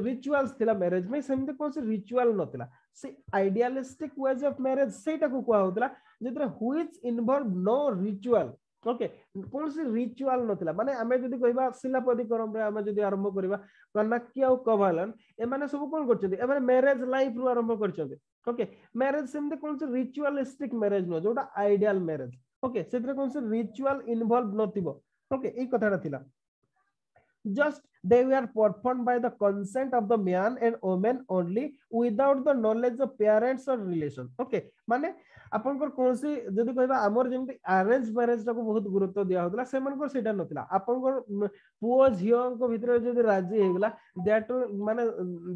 रिचुअल्स थिला मैरिज में सेमते कोन से रिचुअल नथिला से आइडियलिस्टिक वेज ऑफ मैरिज सेटा को कोआ होतला जेतरे which involve no ritual okay कोन से रिचुअल नथिला माने हमें जदी कहबा शिलापति करम रे हमें जदी आरंभ करबा कनक्की और कवालन ए माने सब कोन करछथि ए माने मैरिज लाइफ रु आरंभ करछथि ओके मैरिज सेमते कोन से रिचुअलिस्टिक मैरिज न जोटा आइडियल मैरिज ओके सेतरे कोन से रिचुअल इन्वॉल्व नथिबो ओके ए कथाटा थिला just they were performed by the consent of the man and woman only without the knowledge of parents or relation okay माने अपन को कोन से जदी कहबा हमर जेमति अरेंज मैरिज को बहुत गुरुत्व दिया होतला सेमन को सेटा नथिला अपन को पुओ झियो को भीतर जदी राजी हेगला दैट माने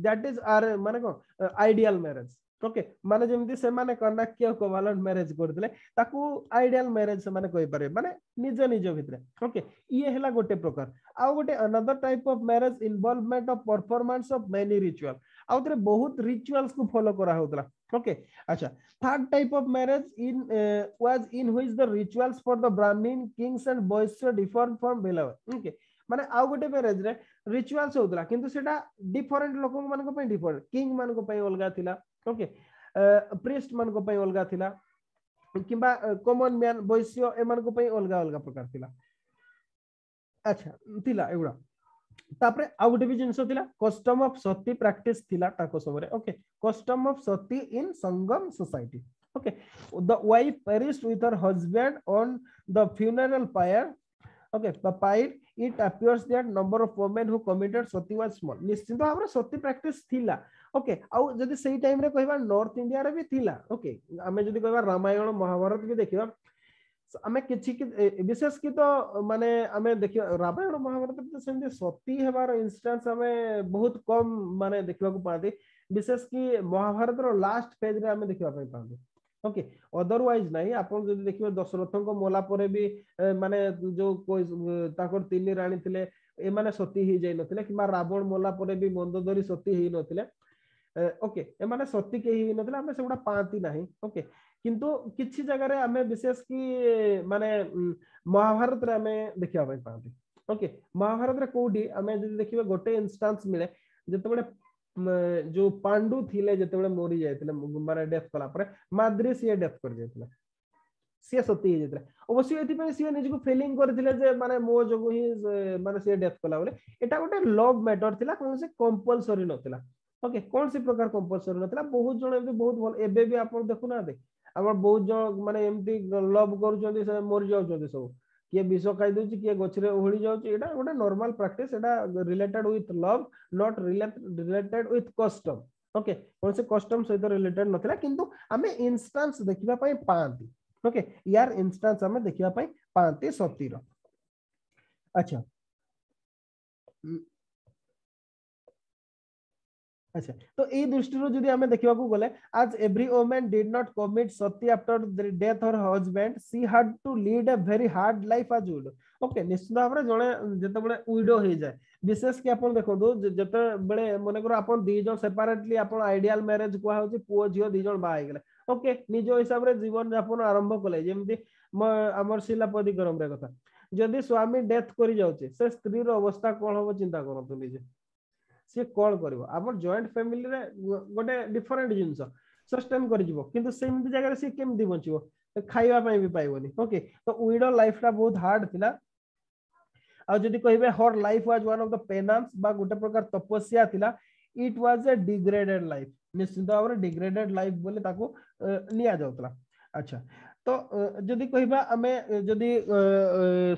दैट इज आर माने को आइडियल मैरिज ओके माने जेमति से माने कनक्की कोवालेंट मैरिज करथले ताकू आइडियल मैरिज से माने कहि पारे माने निज भीतर ओके ये हैला गोटे प्रकार आ गोटे another type of marriage involvement of performance of many ritual आ उतरे बहुत रिचुअल्स को फॉलो करा होतला ओके अच्छा third type of marriage in was in which the rituals for the Brahmin kings and boys differ from below okay माने आ गोटे मैरिज रे रिचुअल्स होतला किंतु सेटा डिफरेंट लोक मान को पे डिफरेंट किंग मान को पे अलगा थिला ओके प्रीस्ट मान को पे अलगा थिला किबा कॉमन मैन वैश्य ए मान को पे अलगा अलगा प्रकार थिला अच्छा थिला एगुडा तापरे आउ गोटे भी जिनस थिला कस्टम ऑफ सती प्रैक्टिस थिला ताको समय okay custom of sati in Sangam society okay the wife perished with her husband on the funeral pyre okay pyre it appears that number of women who committed sati was small निश्चित भाव में सती practice थिला okay आउ जदी सेही टाइम रे कहबा north India रे भी थिला ओके आमे जदी कहबा रामायण महाभारत भी देखिबा आमे किछि विशेष की तो माने आमे देखियो रामायण महाभारत तो सेमती सती हेबार इंस्टेंस हमें बहुत कम माने देखबा को पाती विशेष की महाभारत रो लास्ट पेज रे आमे देखबा पई पाती ओके अदरवाइज नहीं आपण जदी देखियो दशरथ को मोला परे भी माने जो कोई ताकर तीन रानी थिले ए माने सती ही जाई नथिले किबा रावण मोला परे भी मंदोदरी सती ही नथिले ओके ए माने सती के ही नथिले आमे सेगुडा पाती नाही ओके किंतु किछि जगह रे हमें विशेष की माने महाभारत रे हमें देखिबा पई पाती ओके महाभारत रे कोडी हमें जदी देखिबा गोटे इंस्टेंस मिले जते बडे जो पांडु थिले जते बडे मोरी जायतिले माने डेथ कला परे माद्री से डेथ कर जायतिले से सती हे जायतिले अवश्य एथि पे से निज को फीलिंग करथिले जे माने मो जगु ही माने से डेथ कला बोले एटा गोटे लव मैटर थिला कोन से कंपल्सरी नथिला ओके कौन सी प्रकार कंपल्सरी नथिला बहुत जण एबे बहुत भल एबे भी आपण देखु ना दे आम बहुत जन माने एमती लव कर मरी जाउछन्ती सब किए विष खाई दउछि किए गछरे ओहଳି जाउछि एटा गोटे normal practice Etah related with love not related with custom okay कौन से कस्टम सहित रिलेटेड नथिला किंतु आमे इंस्टेंस देखिबा पई पांती ओके यार इंस्टेंस आमे देखिबा पई पांती सतीर अच्छा अच्छा तो ए दृष्टि रो जदी हमें देखिबा को गले आज every woman did not commit sati after the death of her husband she had to lead a very hard life as widow okay निश्चित भाव रे जणे जते बळे विडो हे जाय विशेष कि आपण देखो जते बळे मने करो आपण दी जण सेपरेटली आपण आइडियल मैरिज को होची पुओ जियो दी जण बाय गेले ओके निजो हिसाब रे जीवन यापन आरंभ कले जेमति हमर शिलापति गरम रे कथा जदी स्वामी डेथ करि जाउचे से स्त्री रो अवस्था कोन होबो चिंता करंतु निजे सी कौन कर जॉइंट फैमिली रे गोटे डिफरेंट जिनस सस्टेन कर किंतु सेमती जगह सी केमती बचिबो खाइबा पई भी पाइबोनी ओके तो विडो लाइफ टा बहुत हार्ड थिला आ जदी कहिबे her life was one of the penance बा गोटे प्रकार तपस्या थिला it was a degraded life निश्चित भाव रे डिग्रेडेड लाइफ बोले ताको निया जाउतला अच्छा तो जदी कहिबा हमें जदी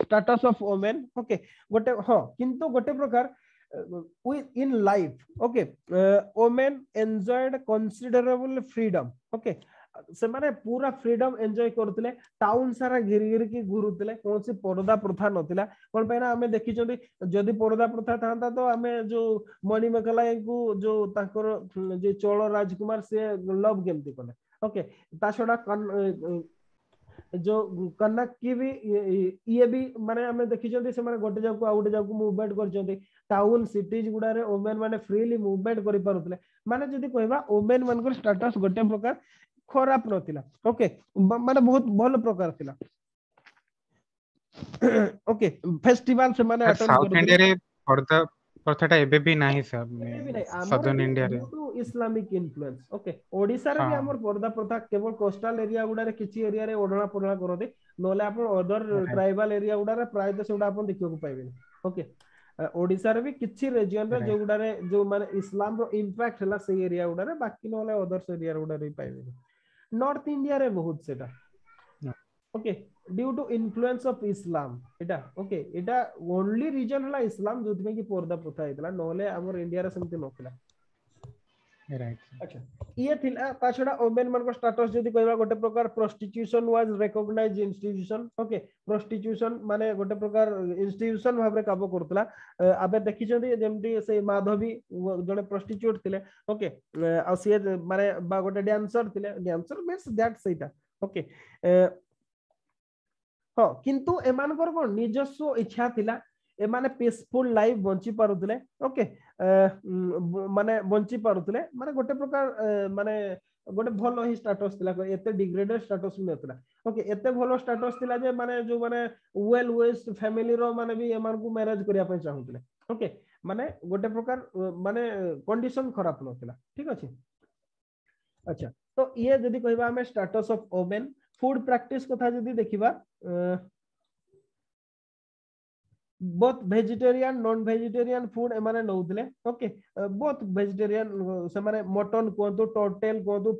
स्टेटस ऑफ वुमेन ओके गोटे हां किंतु गोटे प्रकार in life okay women enjoyed considerable freedom okay से माने पूरा फ्रीडम एंजॉय करथिले टाउन सारा घिरी घिरी की घुरुथिले कोन से पर्दा प्रथा नथिला कोन पैना हमें देखि जदी जदी पर्दा प्रथा थांता तो हमें जो मणिमेखला को जो ताकर जे चोल राजकुमार से लव केमती कले ओके ता छडा जो कनक की भी ये भी माने हमें देखि जदी से माने गोटे जाको आउटे जाको मूवमेंट कर टाउन सिटीज गुडा रे वुमेन माने फ्रीली मूवमेंट करि पारुतले माने जदी कहबा वुमेन मानकर स्टेटस गोटे प्रकार खराब नथिला ओके माने बहुत भल प्रकार थिला ओके फेस्टिवल से माने अटेंड साउथ इंडिया रे पर्दा प्रथाटा एबे भी नाही सब सदर्न इंडिया रे to Islamic influence okay Odisha रे भी हमर पर्दा प्रथा केवल कोस्टल एरिया गुडा रे किछि एरिया रे ओडणा पुरणा करदे नोले आपण अदर ट्राइबल एरिया गुडा रे प्राय तो सेउडा आपण देखियो को पाइबे ओके ओडिसा रे भी किछि रीजन रे जो गुडा रे जो माने इस्लाम रो इंपैक्ट हला से एरिया गुडा रे बाकी नोले अदर एरिया गुडा रे पाइबे नॉर्थ इंडिया रे बहुत सेटा okay due to influence of Islam एटा ओके एटा ओनली रीजन हला इस्लाम जोथि में की पर्दा प्रथा हेतला नोले हमर इंडिया रे समति नथिला राइट अच्छा ये थिला ता छडा वुमेन मन को स्टेटस जदी कहबा गोटे प्रकार prostitution was recognised institution okay prostitution माने गोटे प्रकार इंस्टीट्यूशन भाबरे काबो करतला आबे देखि जदी जेमडी से माधवी जने प्रोस्टिट्यूट थिले ओके आ से माने बा गोटे डांसर थिले डांसर मींस दैट सेटा ओके हाँ किंतु एमानकर को निजस्व इच्छा थिला एमाने पीसफुल लाइफ बंची पारुतले ओके माने बंची पारुतले माने गोटे प्रकार माने गोटे भलो ही स्टेटस थिला एते डिग्रेडेड स्टेटस में नथिला ओके एते भलो स्टेटस थिला जे माने जो माने वेल वेस्ट फैमिली रो माने भी एमान को मैरिज करिया पे चाहुतले ओके माने गोटे प्रकार माने कंडीशन खराब नथिला ठीक अछि अच्छा तो ये जदी कहबा हमें status of women food practice कथा जदी देखिबा both vegetarian non vegetarian food एमाने नौदले ओके both vegetarian से माने मटन कोंतु टर्टल कोंतु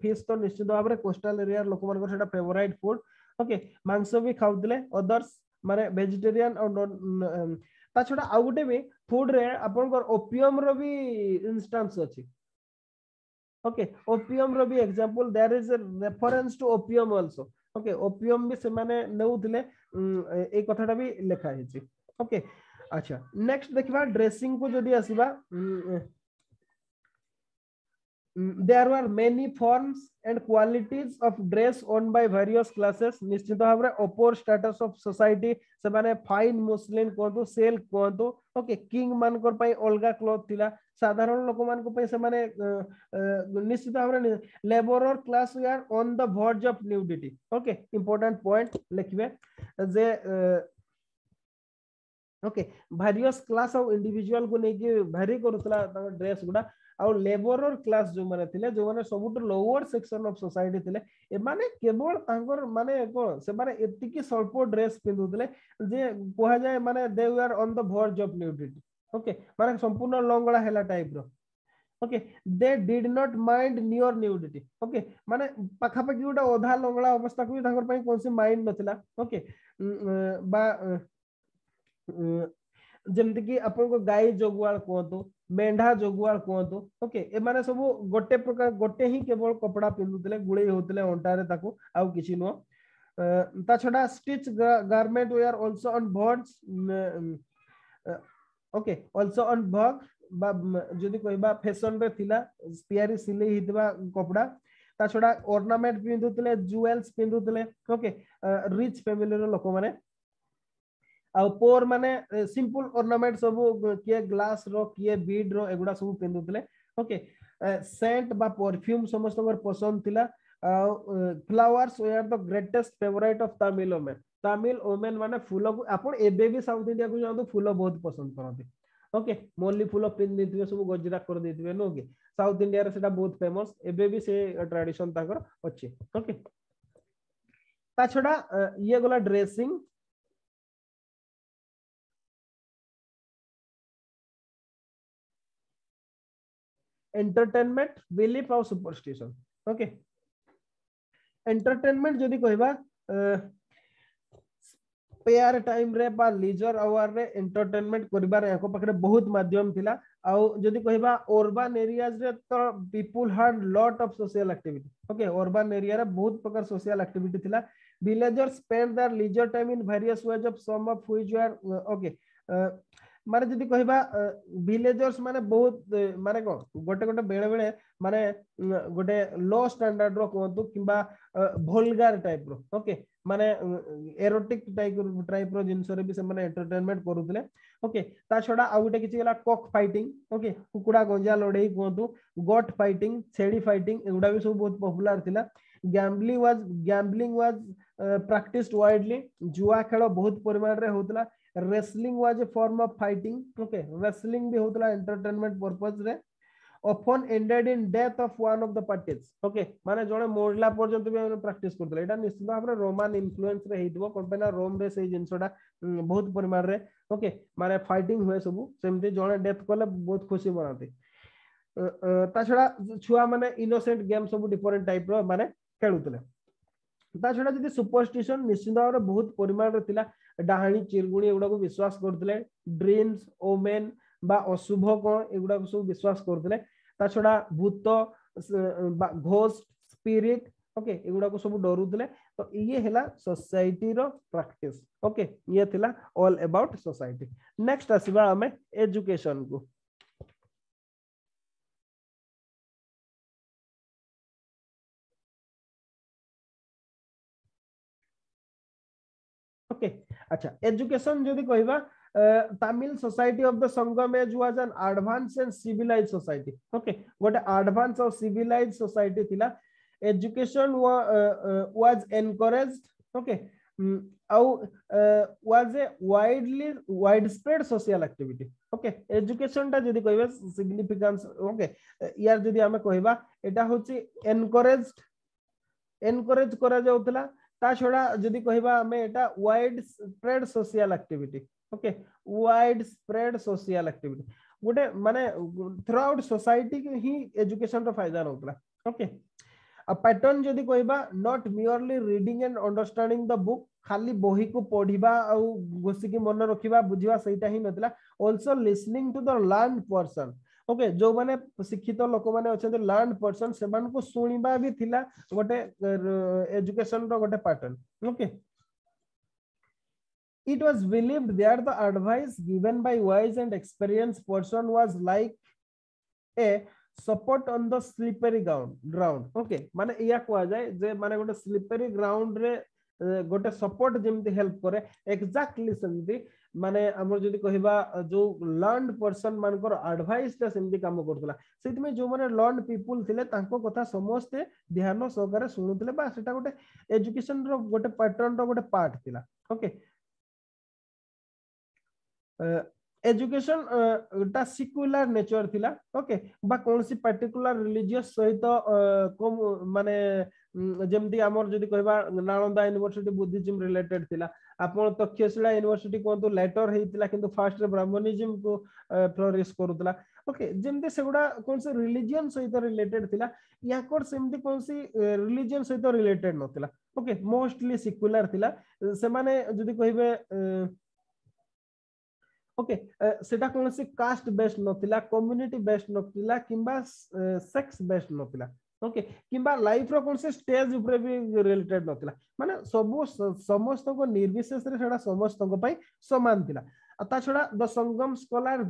फिश तो निश्चित भाव रे कोस्टल एरिया लोक मान सेटा फेवरेट फूड ओके मांस भी खाउदले अदर्स माने वेजिटेरियन और नॉन ता छडा आ गुटे भी फूड रे आपन को ओपियम रो भी इंस्टेंस अछि ओके ओपियम रो भी example there is a reference to opium also okay opium भी से माने नउतले ए कथाटा भी लिखा है ओके अच्छा नेक्स्ट देखिबा ड्रेसिंग को जदी आसीबा there were many forms and qualities of dress owned by various classes निश्चित भाव रे upper status of society से माने फाइन मुस्लिम कोंतु सिल्क कोंतु ओके किंग मान कर पई अलगा क्लॉथ थिला साधारण लोक मान को पई से माने निश्चित भाव रे labourer class we are on the verge of nudity okay important point लिखबे जे okay various class of individual को नै कि वेरी करथला ड्रेस गुडा और लेबरर क्लास जो माने थिले जो माने सबुट लोअर सेक्शन ऑफ सोसाइटी थिले ए माने केवल तांकर माने को से माने एतिकी स्वल्प ड्रेस पिंदुतले जे कोहा जाय माने they were on the verge of nudity okay माने संपूर्ण लंगड़ा हैला टाइप रो okay they did not mind near nudity okay माने पाखा पाखी उडा ओधा लंगड़ा अवस्था को तांकर पई कोनसे माइंड नथिला ओके बा जेमति कि अपन को गाय जोगवाल कोंतो मेंढा जोगवाल कोंतो ओके ए माने सब गोटे प्रकार गोटे ही केवल कपड़ा पिंदुतले गुळे होतले ओंटारे ताको आउ किछि नो ता छडा stitch garment were also on birds okay also on बग बा जदी कहबा फैशन रे थिला तयारी सिले हितबा कपड़ा ता छडा ऑर्नामेंट पिंदुतले ज्वेल्स पिंदुतले ओके रिच फैमिली रो लोक माने आ पोर माने सिंपल ऑर्नामेंट सब किए ग्लास रो किए बीड रो एगुडा सब पिंदुतले ओके सेंट बा परफ्यूम समस्त कर पसंद थिला flowers were the greatest favourite of Tamil women माने फूल को आपण एबे भी साउथ इंडिया को जांदो फूल बहुत पसंद करथि ओके मोली फूल पिन देथिबे सब गजरा कर देथिबे नो के साउथ इंडिया रे सेटा बहुत फेमस एबे भी से ट्रेडिशन ताकर अछि ओके ता छडा ये गला ड्रेसिंग एंटरटेनमेंट बिलीफ और सुपरस्टिशन ओके एंटरटेनमेंट जदी कहबा पेयर टाइम रे बा लीजर आवर रे एंटरटेनमेंट करिबार एको पकरे बहुत माध्यम थिला आ जदी कहबा अर्बन एरियाज रे तो people had lot of social activity okay urban area रे बहुत प्रकार सोशल एक्टिविटी थिला villagers spend their leisure time in various ways of some of which were okay माने जदी कहबा विलेजर्स माने बहुत माने को गोटे गोटे बेले बेले माने गोटे लो स्टैंडर्ड रो कोंतु किबा वल्गर टाइप रो ओके माने एरोटिक टाइप रो जिंस रे भी से माने एंटरटेनमेंट करूतले ओके ता छडा आ गोटे किछि गेला कॉक फाइटिंग ओके कुकुडा गंजा लड़ाई कोंतु गोट फाइटिंग छेड़ी फाइटिंग एगुडा भी सब बहुत पॉपुलर थिला गैम्बलिंग वाज प्रैक्टिस्ड वाइडली जुआ खेल बहुत परिमाण रे होतला wrestling was a form of fighting okay wrestling भी होतला entertainment purpose रे often ended in death of one of the parties okay माने जणे मोरला पर्यंत भी हम प्रैक्टिस करतले एटा निश्चित भाव रे रोमन इन्फ्लुएंस रे हेदिबो कंपना रोम रे से जिंसडा बहुत परिमाण रे ओके माने फाइटिंग हुए सब सेमते जणे डेथ करले बहुत खुशी मनाते ता छडा छुआ माने इनोसेंट गेम सब डिफरेंट टाइप रो माने खेलुतले ता छडा जदी सुपरस्टिशन निश्चित भाव रे बहुत परिमाण रे थिला डाहाणी चिरगुणी एगुडा को विश्वास करतले ड्रीम्स ओमेन बा अशुभ को एगुडा को सब विश्वास करतले ता छडा भूत घोस्ट स्पिरिट ओके एगुडा को सब डरुतले तो ये हैला सोसाइटी रो प्रैक्टिस ओके ये थिला ऑल अबाउट सोसाइटी नेक्स्ट आसीबा हमें एजुकेशन को ओके अच्छा एजुकेशन जदी कहबा Tamil society of the Sangam age was an advance and civilised society okay गोटे एडवांस और सिविलाइज्ड सोसाइटी थिला education was encouraged okay was a widespread social activity okay education ता जदी कहबा सिग्निफिकेंस ओके यार जदी हमें कहबा एटा होची एनकरेज करा जाउतला ता छडा जदी कहबा हमें एटा wide spread social activity okay wide spread social activity गोटे माने थ्रू आउट सोसाइटी ही एजुकेशन रो फायदा नउतला ओके आ पैटर्न जदी कहबा not merely reading and understanding the book खाली बही को पढ़िबा आ घोसी की मन रखिबा बुझिबा सेटा ही नतला also listening to the learn person okay जो माने शिक्षित लोक माने अछन लर्न पर्सन सेमान को सुनिबा भी थिला गोटे एजुकेशन रो गोटे pattern okay it was believed that the advice given by wise and experienced person was like a support on the slippery ground okay माने या कहा जाए जे माने गोटे स्लिपरी ग्राउंड रे गोटे सपोर्ट जेमती हेल्प करे एक्जाक्टली सेमती माने हमर जदी कहबा जो लर्न पर्सन मानकर एडवाइस ता सेमती काम करतला सेति में जो माने लर्न पीपल थिले तांको कथा समस्त ध्यान सहकारे सुनुतले बा सेटा गोटे एजुकेशन रो गोटे पैटर्न रो गोटे पार्ट थिला ओके एजुकेशन टा सिक्युलर नेचर थिला ओके बा कोनसी पर्टिकुलर रिलीजियस सहित माने जेमती हमर जदी कहबा नालंदा यूनिवर्सिटी बुद्धिज्म रिलेटेड थिला आपण तक्षशिला यूनिवर्सिटी कोंतु लेटर हेतिला किंतु फर्स्ट ब्राह्मणिज्म को फ्लोरिश करूतला ओके जेमती सेगुडा कोनसे रिलीजन सहित रिलेटेड थिला याकोर सेमती कोनसी रिलीजन सहित रिलेटेड नथिला ओके मोस्टली सिक्युलर थिला से माने जदी कहबे ओके सेटा कोनसी कास्ट बेस्ड नथिला कम्युनिटी बेस्ड नथिला किंबा सेक्स बेस्ड नथिला ओके किंबा लाइफ रो कोनसे स्टेज ऊपर भी रिलेटेड नथिला माने सब समस्त को निर्विशेष रे सेटा समस्त को पई समान थिला ता छडा the Sangam scholar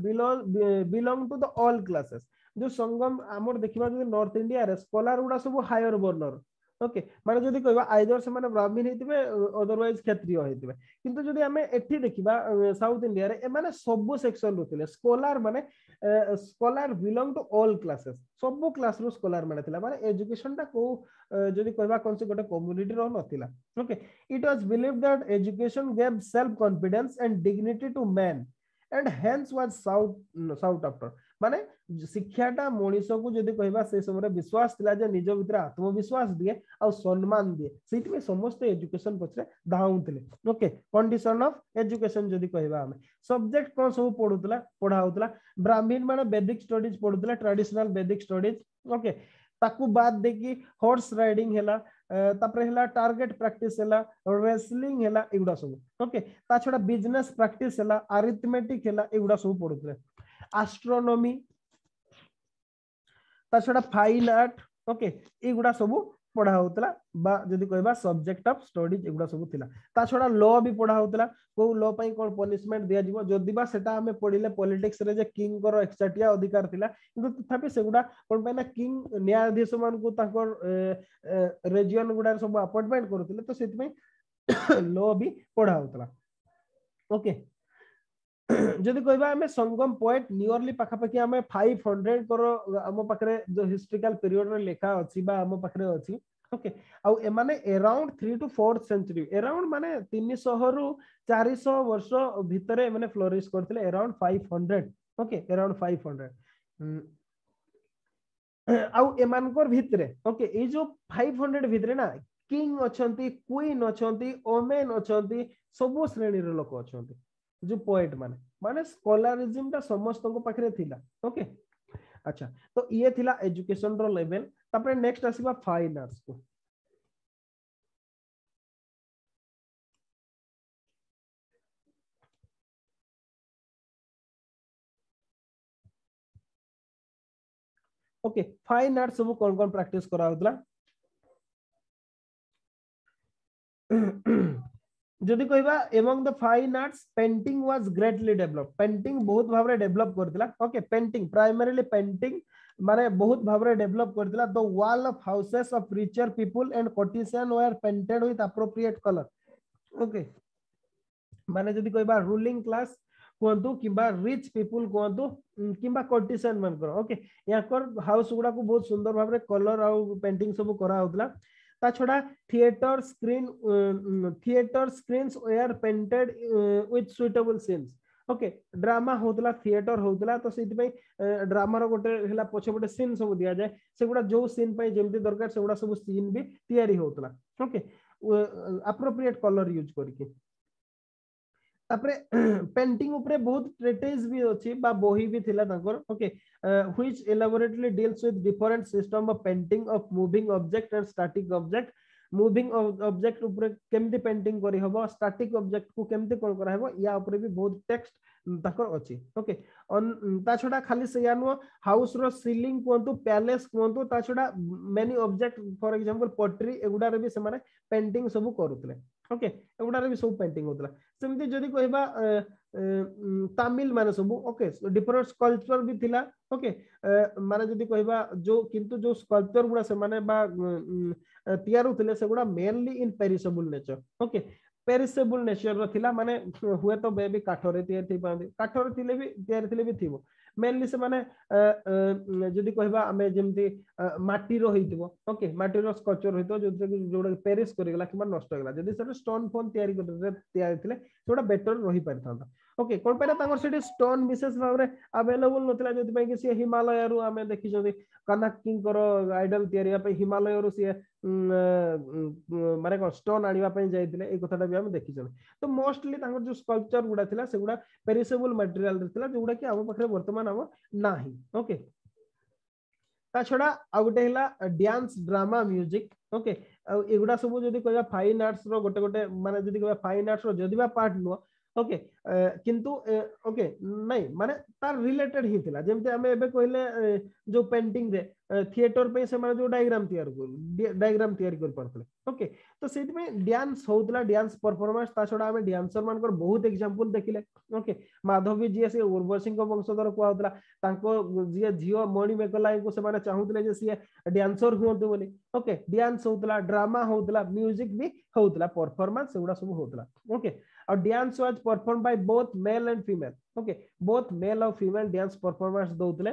belong to the all classes जो संगम हमर देखिबा जो नॉर्थ इंडिया रे स्कॉलर उडा सब हायर बर्नर ओके माने जदी कहबा आइदर से माने ब्राह्मण हेतिबे अदरवाइज क्षत्रिय हेतिबे किंतु जदी हमें एठी देखिबा साउथ इंडिया रे ए माने सब सेक्शन रुथिले स्कॉलर माने scholar belong to all classes सब क्लास रो स्कॉलर माने थिला माने एजुकेशन ता को जदी कहबा कोनसे गोटे कम्युनिटी रो नथिला okay it was believed that education gave self confidence and dignity to man and hence was sought after माने शिक्षाटा मनीष को जदी कहबा से समय विश्वास थिला जे निज भीतर आत्मविश्वास दिए आ सम्मान दिए सेति में समस्त एजुकेशन पछरे धाउतले ओके कंडीशन ऑफ एजुकेशन जदी कहबा हम सब्जेक्ट कोन सब पढ़ा होतला ब्राह्मण माने वैदिक स्टडीज पढ़ुतला ट्रेडिशनल वैदिक स्टडीज ओके ताकू बाद देखि हॉर्स राइडिंग हैला तापर हैला टारगेट प्रैक्टिस हैला रेसलिंग हैला एगुडा सब ओके ता छडा बिजनेस प्रैक्टिस हैला अरिथमेटिक हैला एगुडा सब पढ़ुतले एस्ट्रोनॉमी ता छडा फाइन आर्ट ओके एगुडा सब पढ़ा होतला बा जदी कहबा सब्जेक्ट ऑफ स्टडीज एगुडा सब थिला ता छडा लॉ भी पढ़ा होतला को लॉ पई कोन पनिशमेंट दिया जीवो जदी बा सेटा हमें पढिले पॉलिटिक्स रे जे किंग करो एक्सटिया अधिकार थिला किंतु तथापि सेगुडा कोन पई ना किंग न्यायाधीश मान को ताकर रीजन गुडा सब अपॉइंटमेंट करथिले तो सेति पई लॉ भी पढ़ा होतला ओके जदी कहबा हमें संगम पोएट नियरली पाखापाखि हमें 500 करो हम पाखरे जो हिस्टोरिकल पीरियड रे लेखा अछि बा हम पाखरे अछि ओके आ ए माने around 3 to 4th century around माने 300 रु 400 वर्ष भितरे माने फ्लोरिश करथिले अराउंड 500 ओके अराउंड 500 आ ए मानकर भितरे ओके ए जो 500 भितरे ना किंग अछंती क्वीन अछंती ओमेन अछंती सब श्रेणी रे लोक अछंती जो पोएट माने स्कॉलरिज्म ता समस्त को पाखरे थिला ओके अच्छा तो ये थिला एजुकेशन रो लेवल तापर नेक्स्ट आसीबा फाइन आर्ट्स को ओके फाइन आर्ट्स सब कोन प्रैक्टिस करा होतला जदि कहबा among the fine arts painting was greatly develop painting बहुत भाबरे डेवलप करथिला ओके पेंटिंग प्राइमरीली पेंटिंग माने बहुत भाबरे डेवलप करथिला the wall of houses of richer people and courtesan were painted with appropriate colour okay माने जदि कहबा रूलिंग क्लास कोंतु किबा रिच पीपल कोंतु किबा कोटिशियन मान कर ओके याकर हाउस गुडा को बहुत सुंदर भाबरे कलर आ पेंटिंग सब करा होतला ता छोड़ा theatre screens were painted with suitable scenes okay drama होतला थिएटर होतला तो सेति पई ड्रामा रो गोटे हला पछे गोटे सीन सब दिया जाय सेगुडा जो सीन पई जेमति दरकार सेगुडा सब सीन भी तयारी होतला ओके एप्रोप्रिएट कलर यूज करके तापरे पेंटिंग ऊपर बहुत ट्रेटेज भी अछि बा बोही भी थिला तांकर okay which elaborately deals with different system of painting of moving object and static object moving object ऊपर केमती पेंटिंग करी हबो स्टैटिक ऑब्जेक्ट को केमती कोन करा हबो या ऊपर भी बहुत टेक्स्ट ताकर अछि ओके ता छडा खाली सेया नो हाउस रो सीलिंग कोंतु पैलेस कोंतु ता छडा many object for example pottery एगुडा रे भी से माने पेंटिंग सब करूतले ओके एगुडा रे भी सब पेंटिंग होतला सेमती जदी कहबा तमिल माने सब ओके डिफरेंट स्कल्पचर भी थिला ओके माने जदी कहबा जो किंतु जो स्कल्पचर गुडा से माने बा तयार होतले से गुडा mainly in perishable nature okay perishable nature रो थिला माने हुए तो बेबी काठरे तयार थी पांदे काठरे थिले भी तयार थिले भी थिबो मेनली से माने जदी कहबा हमें जेमती माटी रो होइतबो ओके माटी रो स्कल्पचर होइतो जोडा पेरिश करि गला कि नष्ट गला जदी से स्टोन फोन तयार थिले जोडा बेटर रही पारथांता ओके कोन पैरा तांगर सेठी स्टोन विशेष भाबरे अवेलेबल नथिला जदी पई कि से हिमालय रु हमें देखि जदी कनक्किंग करो आइडल तयारिया पे हिमालय रु से माने को स्टोन आनिबा पे जाइतिले ए कथाटा भी हम देखि जने तो मोस्टली तांगर जो स्कल्पचर गुडा थिला से गुडा पेरिशेबल मटेरियल थिला जोडा कि हम पखरे वर्तमान हम नाही ओके ता छडा आ गोटे हला डांस ड्रामा म्यूजिक ओके एगुडा सब जदी कहबा फाइन आर्ट्स रो गोटे गोटे माने जदी कहबा फाइन आर्ट्स रो जदी बा पार्ट नो ओके किंतु ओके नहीं माने तार रिलेटेड ही थिला जेमते हमें एबे कहले जो पेंटिंग रे थिएटर पे से माने जो डायग्राम तैयार कर परतले ओके तो सेति में डांस होतला डांस परफॉर्मेंस ता छोडा हमें डांसर मान कर बहुत एग्जांपल देखिले ओके माधवी जी से उर्वशी को वंशधर को होतला तांको जे झियो मणि मेकलाई को से माने चाहुतले जे सी डांसर हुंतु बोली ओके डांस होतला ड्रामा होतला म्यूजिक भी होतला परफॉर्मेंस एगुडा सब होतला ओके और dance was perform by both male and female okay both male और फीमेल डांस परफॉर्मेंस दोतले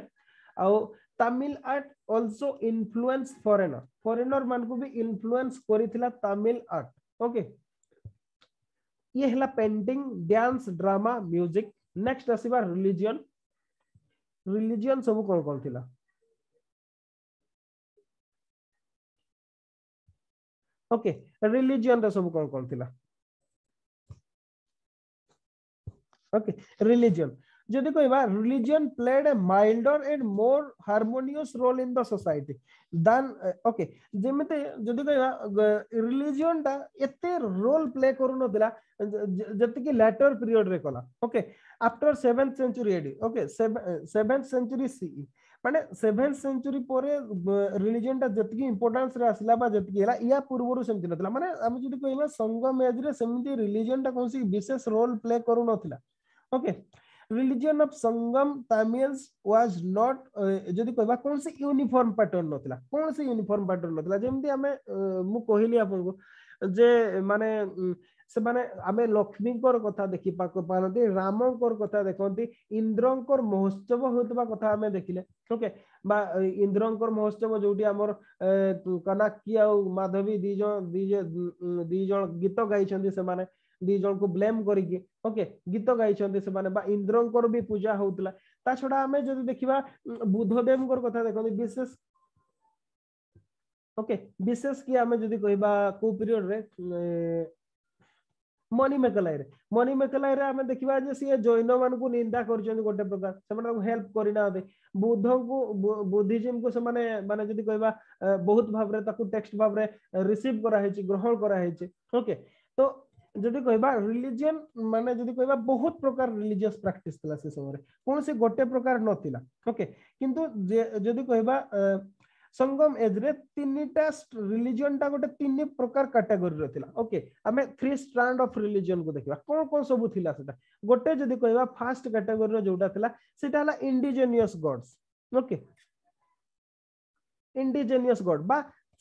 और Tamil art also influence foreigner मान को भी इन्फ्लुएंस करिथिला तमिल आर्ट ओके ये हला painting dance drama music next आसीबा रिलीजन सब कोन कोन थिला ओके रिलीजन रे सब कोन कोन थिला ओके रिलीजन जदि कहबा religion played a milder and more harmonious role in the society then okay जेमते जदि कहबा रिलीजन ता एते रोल प्ले करू नदिला जति कि लेटर पीरियड रे कला okay after 7th century AD okay 7th century CE माने 7th सेंचुरी परे रिलीजन ता जति कि इंपोर्टेंस रे आसला बा जति कि हला या पूर्वरु सेमति नथिला माने हम जदि कहबा संगम एज रे सेमति रिलीजन ता कोनसी विशेष रोल प्ले करू नथिला okay religion of Sangam Tamils was not जदि कहबा कोन से यूनिफॉर्म पैटर्न नथिला कोन से यूनिफॉर्म पैटर्न नथिला जेमति हमें मु कहली आपन को जे माने से माने हमें लक्ष्मी कर कथा देखि पारती रामकर कथा देखंती इंद्रंकर महोत्सव होतबा कथा हमें देखिले ओके बा इंद्रंकर महोत्सव जोटी हमर कनाकी आ माधवी दी जण गीत गाई छथि से माने दी जन को ब्लेम करिके ओके गीत गाई छथि से माने बा इंद्रंकर भी पूजा होतला ता छडा हमें जदी देखिबा बुद्धदेव कर कथा देखंती विशेष ओके विशेष कि हमें जदी कहबा को पीरियड रे मणिमेकलाई रे हमें देखिबा जे से जैन मान को निंदा करछन गोटे प्रकार से माने हेल्प करिना दे बुद्ध को बुद्धिज्म को से माने जदी कहबा बहुत भाव रे ताकू टेक्स्ट भाव रे रिसीव करा हेछि ग्रहण करा हेछि ओके तो जदी कहबा रिलीजन माने जदी कहबा बहुत प्रकार रिलीजियस प्रैक्टिस थला से समय कोन से गोटे प्रकार नथिला ओके किंतु जदी कहबा संगम एज रे तीनटा रिलीजन ता गोटे तीन प्रकार कैटेगरी रथिला ओके हमें 3 स्ट्रैंड ऑफ रिलीजन को देखबा कोन कोन सब थिला सेटा गोटे जदी कहबा फर्स्ट कैटेगरी रो जोटा थिला सेटा हला indigenous gods okay indigenous god बा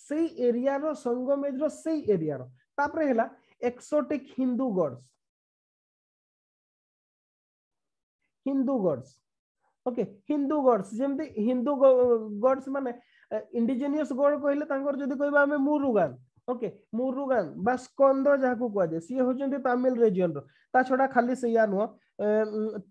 सेई एरिया रो संगम एज रो सेई एरिया रो तापरे हला exotic Hindu gods okay Hindu gods जेमति हिंदू गॉड्स माने इंडिजिनियस गॉड कहले तांकर जदी कहबा हमें मुरुगान ओके मुरुगान बा स्कंद जाको को जे सी होचंती तमिल रीजन रो ता छोडा खाली सेया नो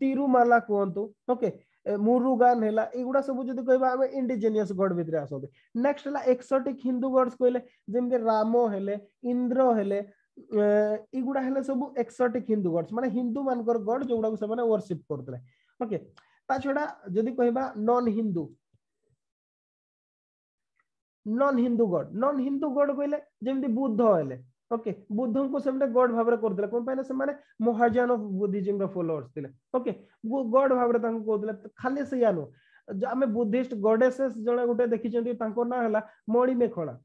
तिरुमाला कोंतु ओके मुरुगान हेला एगुडा सब जदी कहबा हमें इंडिजिनियस गॉड भितरे आसोबे नेक्स्ट हला एक्सोटिक हिंदू गॉड्स कहले जेमति रामो हेले इंद्र हेले एगुड़ा हेले सब एक्सोटिक हिंदू गॉड्स माने हिंदू मानकर गॉड जोगुड़ा को से वर्शिप करतले ओके ता छडा जदी कहबा नॉन हिंदू गॉड कहले जेमती बुद्ध हेले ओके बुद्ध को से गॉड भाबरे करतले कोन पाइना से माने महायान ऑफ बुद्धिज्म रो फॉलोअर्स थिले ओके गॉड भाबरे तांको कहतले खाली से यानो आमे बुद्धिस्ट गॉडेसेस जणे गुटे देखि चंदी तांको ना हला मणि मेखला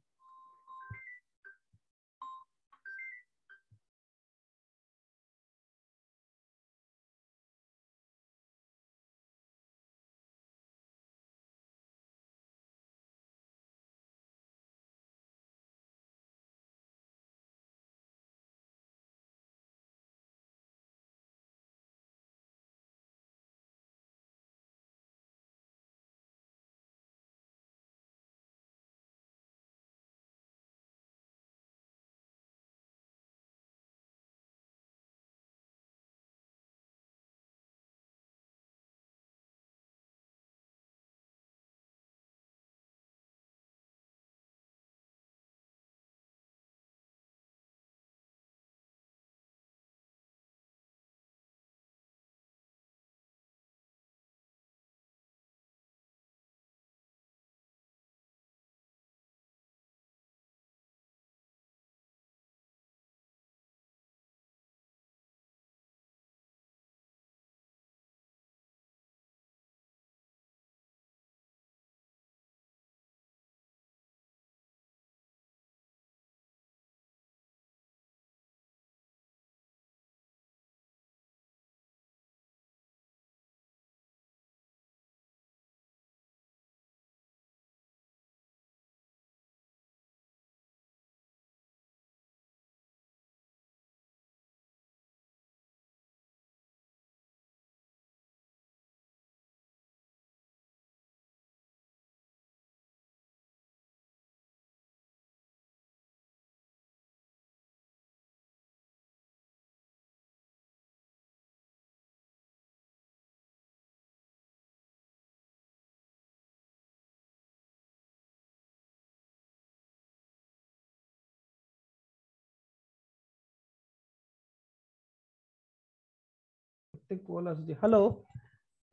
कॉल आसी हेलो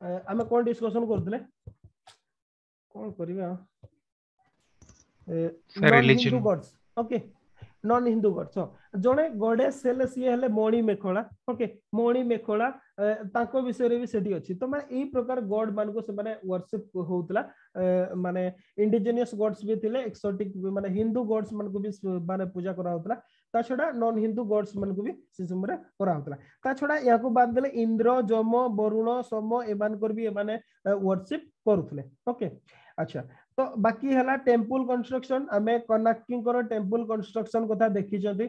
आमे कोन डिस्कशन करथले कोन करिवा non Hindu gods okay non Hindu gods जणे गॉडेस हेले सी हेले मणि मेखला ओके मणि मेखला ताको विषय रे भी सेठी अछि तो माने ए प्रकार गॉड मान को से माने वर्शिप होउतला माने इंडिजिनियस गॉड्स भी थिले एक्सोटिक माने हिंदू गॉड्स मान को भी माने पूजा करा होतला ता छडा नॉन हिंदू गॉड्स मान को भी से समय करा होतला ता छडा या को बाद देले इंद्र जम वरुण सोम एमान कर भी माने वर्शिप करूथले ओके अच्छा तो बाकी हला टेम्पल कंस्ट्रक्शन आमे कनाकिंग करो टेम्पल कंस्ट्रक्शन कथा देखि जदी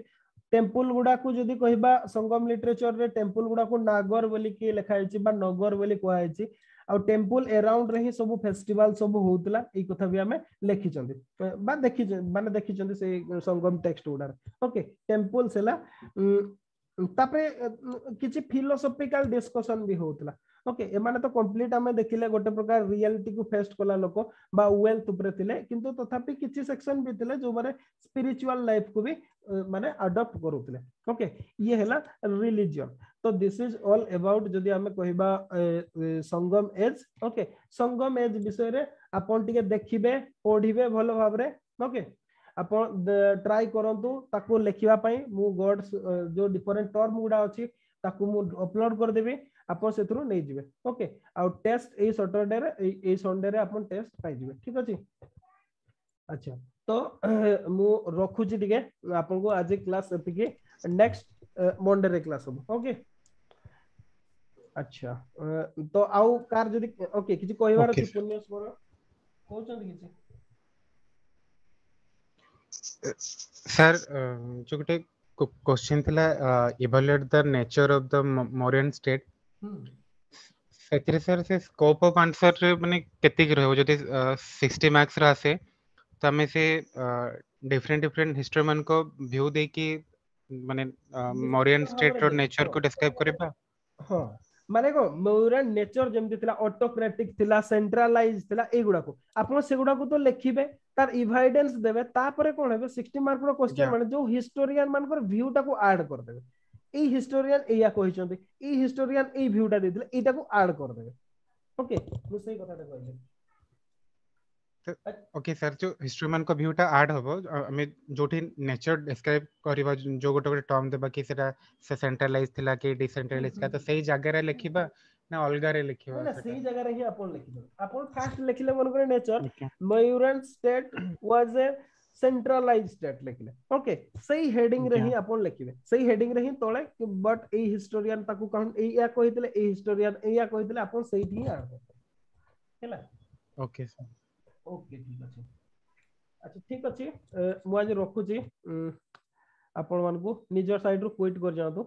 टेम्पल गुडा को जदी कहबा संगम लिटरेचर रे टेम्पल गुडा को नागर बोली के लिखा हैछि बा नगर बोली कहै हैछि आ टेम्पल अराउंड रे ही सब फेस्टिवल सब होतला ई कथा भी आमे लिखि जंदी बा देखि माने देखि जंदी से संगम टेक्स्ट गुडा ओके टेम्पल सेला तापरे किछि फिलोसॉफिकल डिस्कशन भी होतला ओके एमाने तो कंप्लीट हमें देखिले गोटे प्रकार रियलिटी को फेस्ट कला लोक बा वेल्थ ऊपर थिले किंतु तथापि किछि सेक्शन भी थिले जो माने स्पिरिचुअल लाइफ को भी माने अडॉप्ट करूतले ओके ये हैला रिलीजन तो दिस इज ऑल अबाउट जदी हमें कहबा संगम एज ओके संगम एज विषय रे आपन टिके देखिबे पढिबे भलो भाबरे ओके अपन ट्राई करंतु ताको लेखिबा पई मु गॉड्स जो डिफरेंट टर्म गुडा अछि ताको मु अपलोड कर देबी अपन से थ्रू नहीं जिवे okay a test A Saturday रे ए संडे रे अपन टेस्ट पाई जिवे ठीक अछि अच्छा तो मु रखु छी दिगे अपन को आज क्लास एतिके नेक्स्ट मंडे रे क्लास हो ओके अच्छा तो आउ कार जदी ओके किछि कहबार अछि पुण्य स्मरण कहउछन किछि सर जो गोटे क्वेश्चन थिला evaluate the nature of the Mauryan state सेतिरे सर से स्कोप ऑफ आंसर रे माने केते की रहबो जति 60 मार्क्स रा आसे तो हमें से डिफरेंट हिस्ट्री मन को व्यू दे की माने मोरियन स्टेट रो नेचर को डिस्क्राइब करबा हां माने को मोरियन नेचर जेमति थिला ऑटोक्रेटिक थिला सेंट्रलाइज थिला ए गुडा को आपण से गुडा को तो लेखिबे तार एविडेंस देबे तापरे कोन हेबे 60 मार्क रो क्वेश्चन Yeah. माने जो हिस्टोरियन मानकर व्यू टा को ऐड कर देबे ई हिस्टोरियन एया कहिसंती ई हिस्टोरियन ए व्यू टा देथिले एटा को ऐड कर देबे ओके मु सही कथाटा कहले ओके सर जो हिस्ट्री मान को व्यूटा ऐड हबो हमें जोठी नेचर डिस्क्राइब करबा जो गोटे गोटे टर्म देबा कि सेटा से सेंट्रलाइज थिला कि डिसेंट्रलाइज का तो सही जगह रे लिखिबा ना अलगा रे लिखिबा ना सही जगह रे ही अपन लिखिबा अपन फास्ट लिखले मन करे nature Okay. Mauryan state was a centralize state लिखले ओके सही हेडिंग रे ही अपन लिखिबे सही हेडिंग रे ही तळे बट ए हिस्टोरियन ताकू काउंट ए या कहितले ए हिस्टोरियन ए या कहितले अपन सही ही ऐड करते हैला ओके सर ओके ठीक अछि अच्छा ठीक अछि मु आज रखु छी आपण मान को निजर साइड रो क्विट कर जातो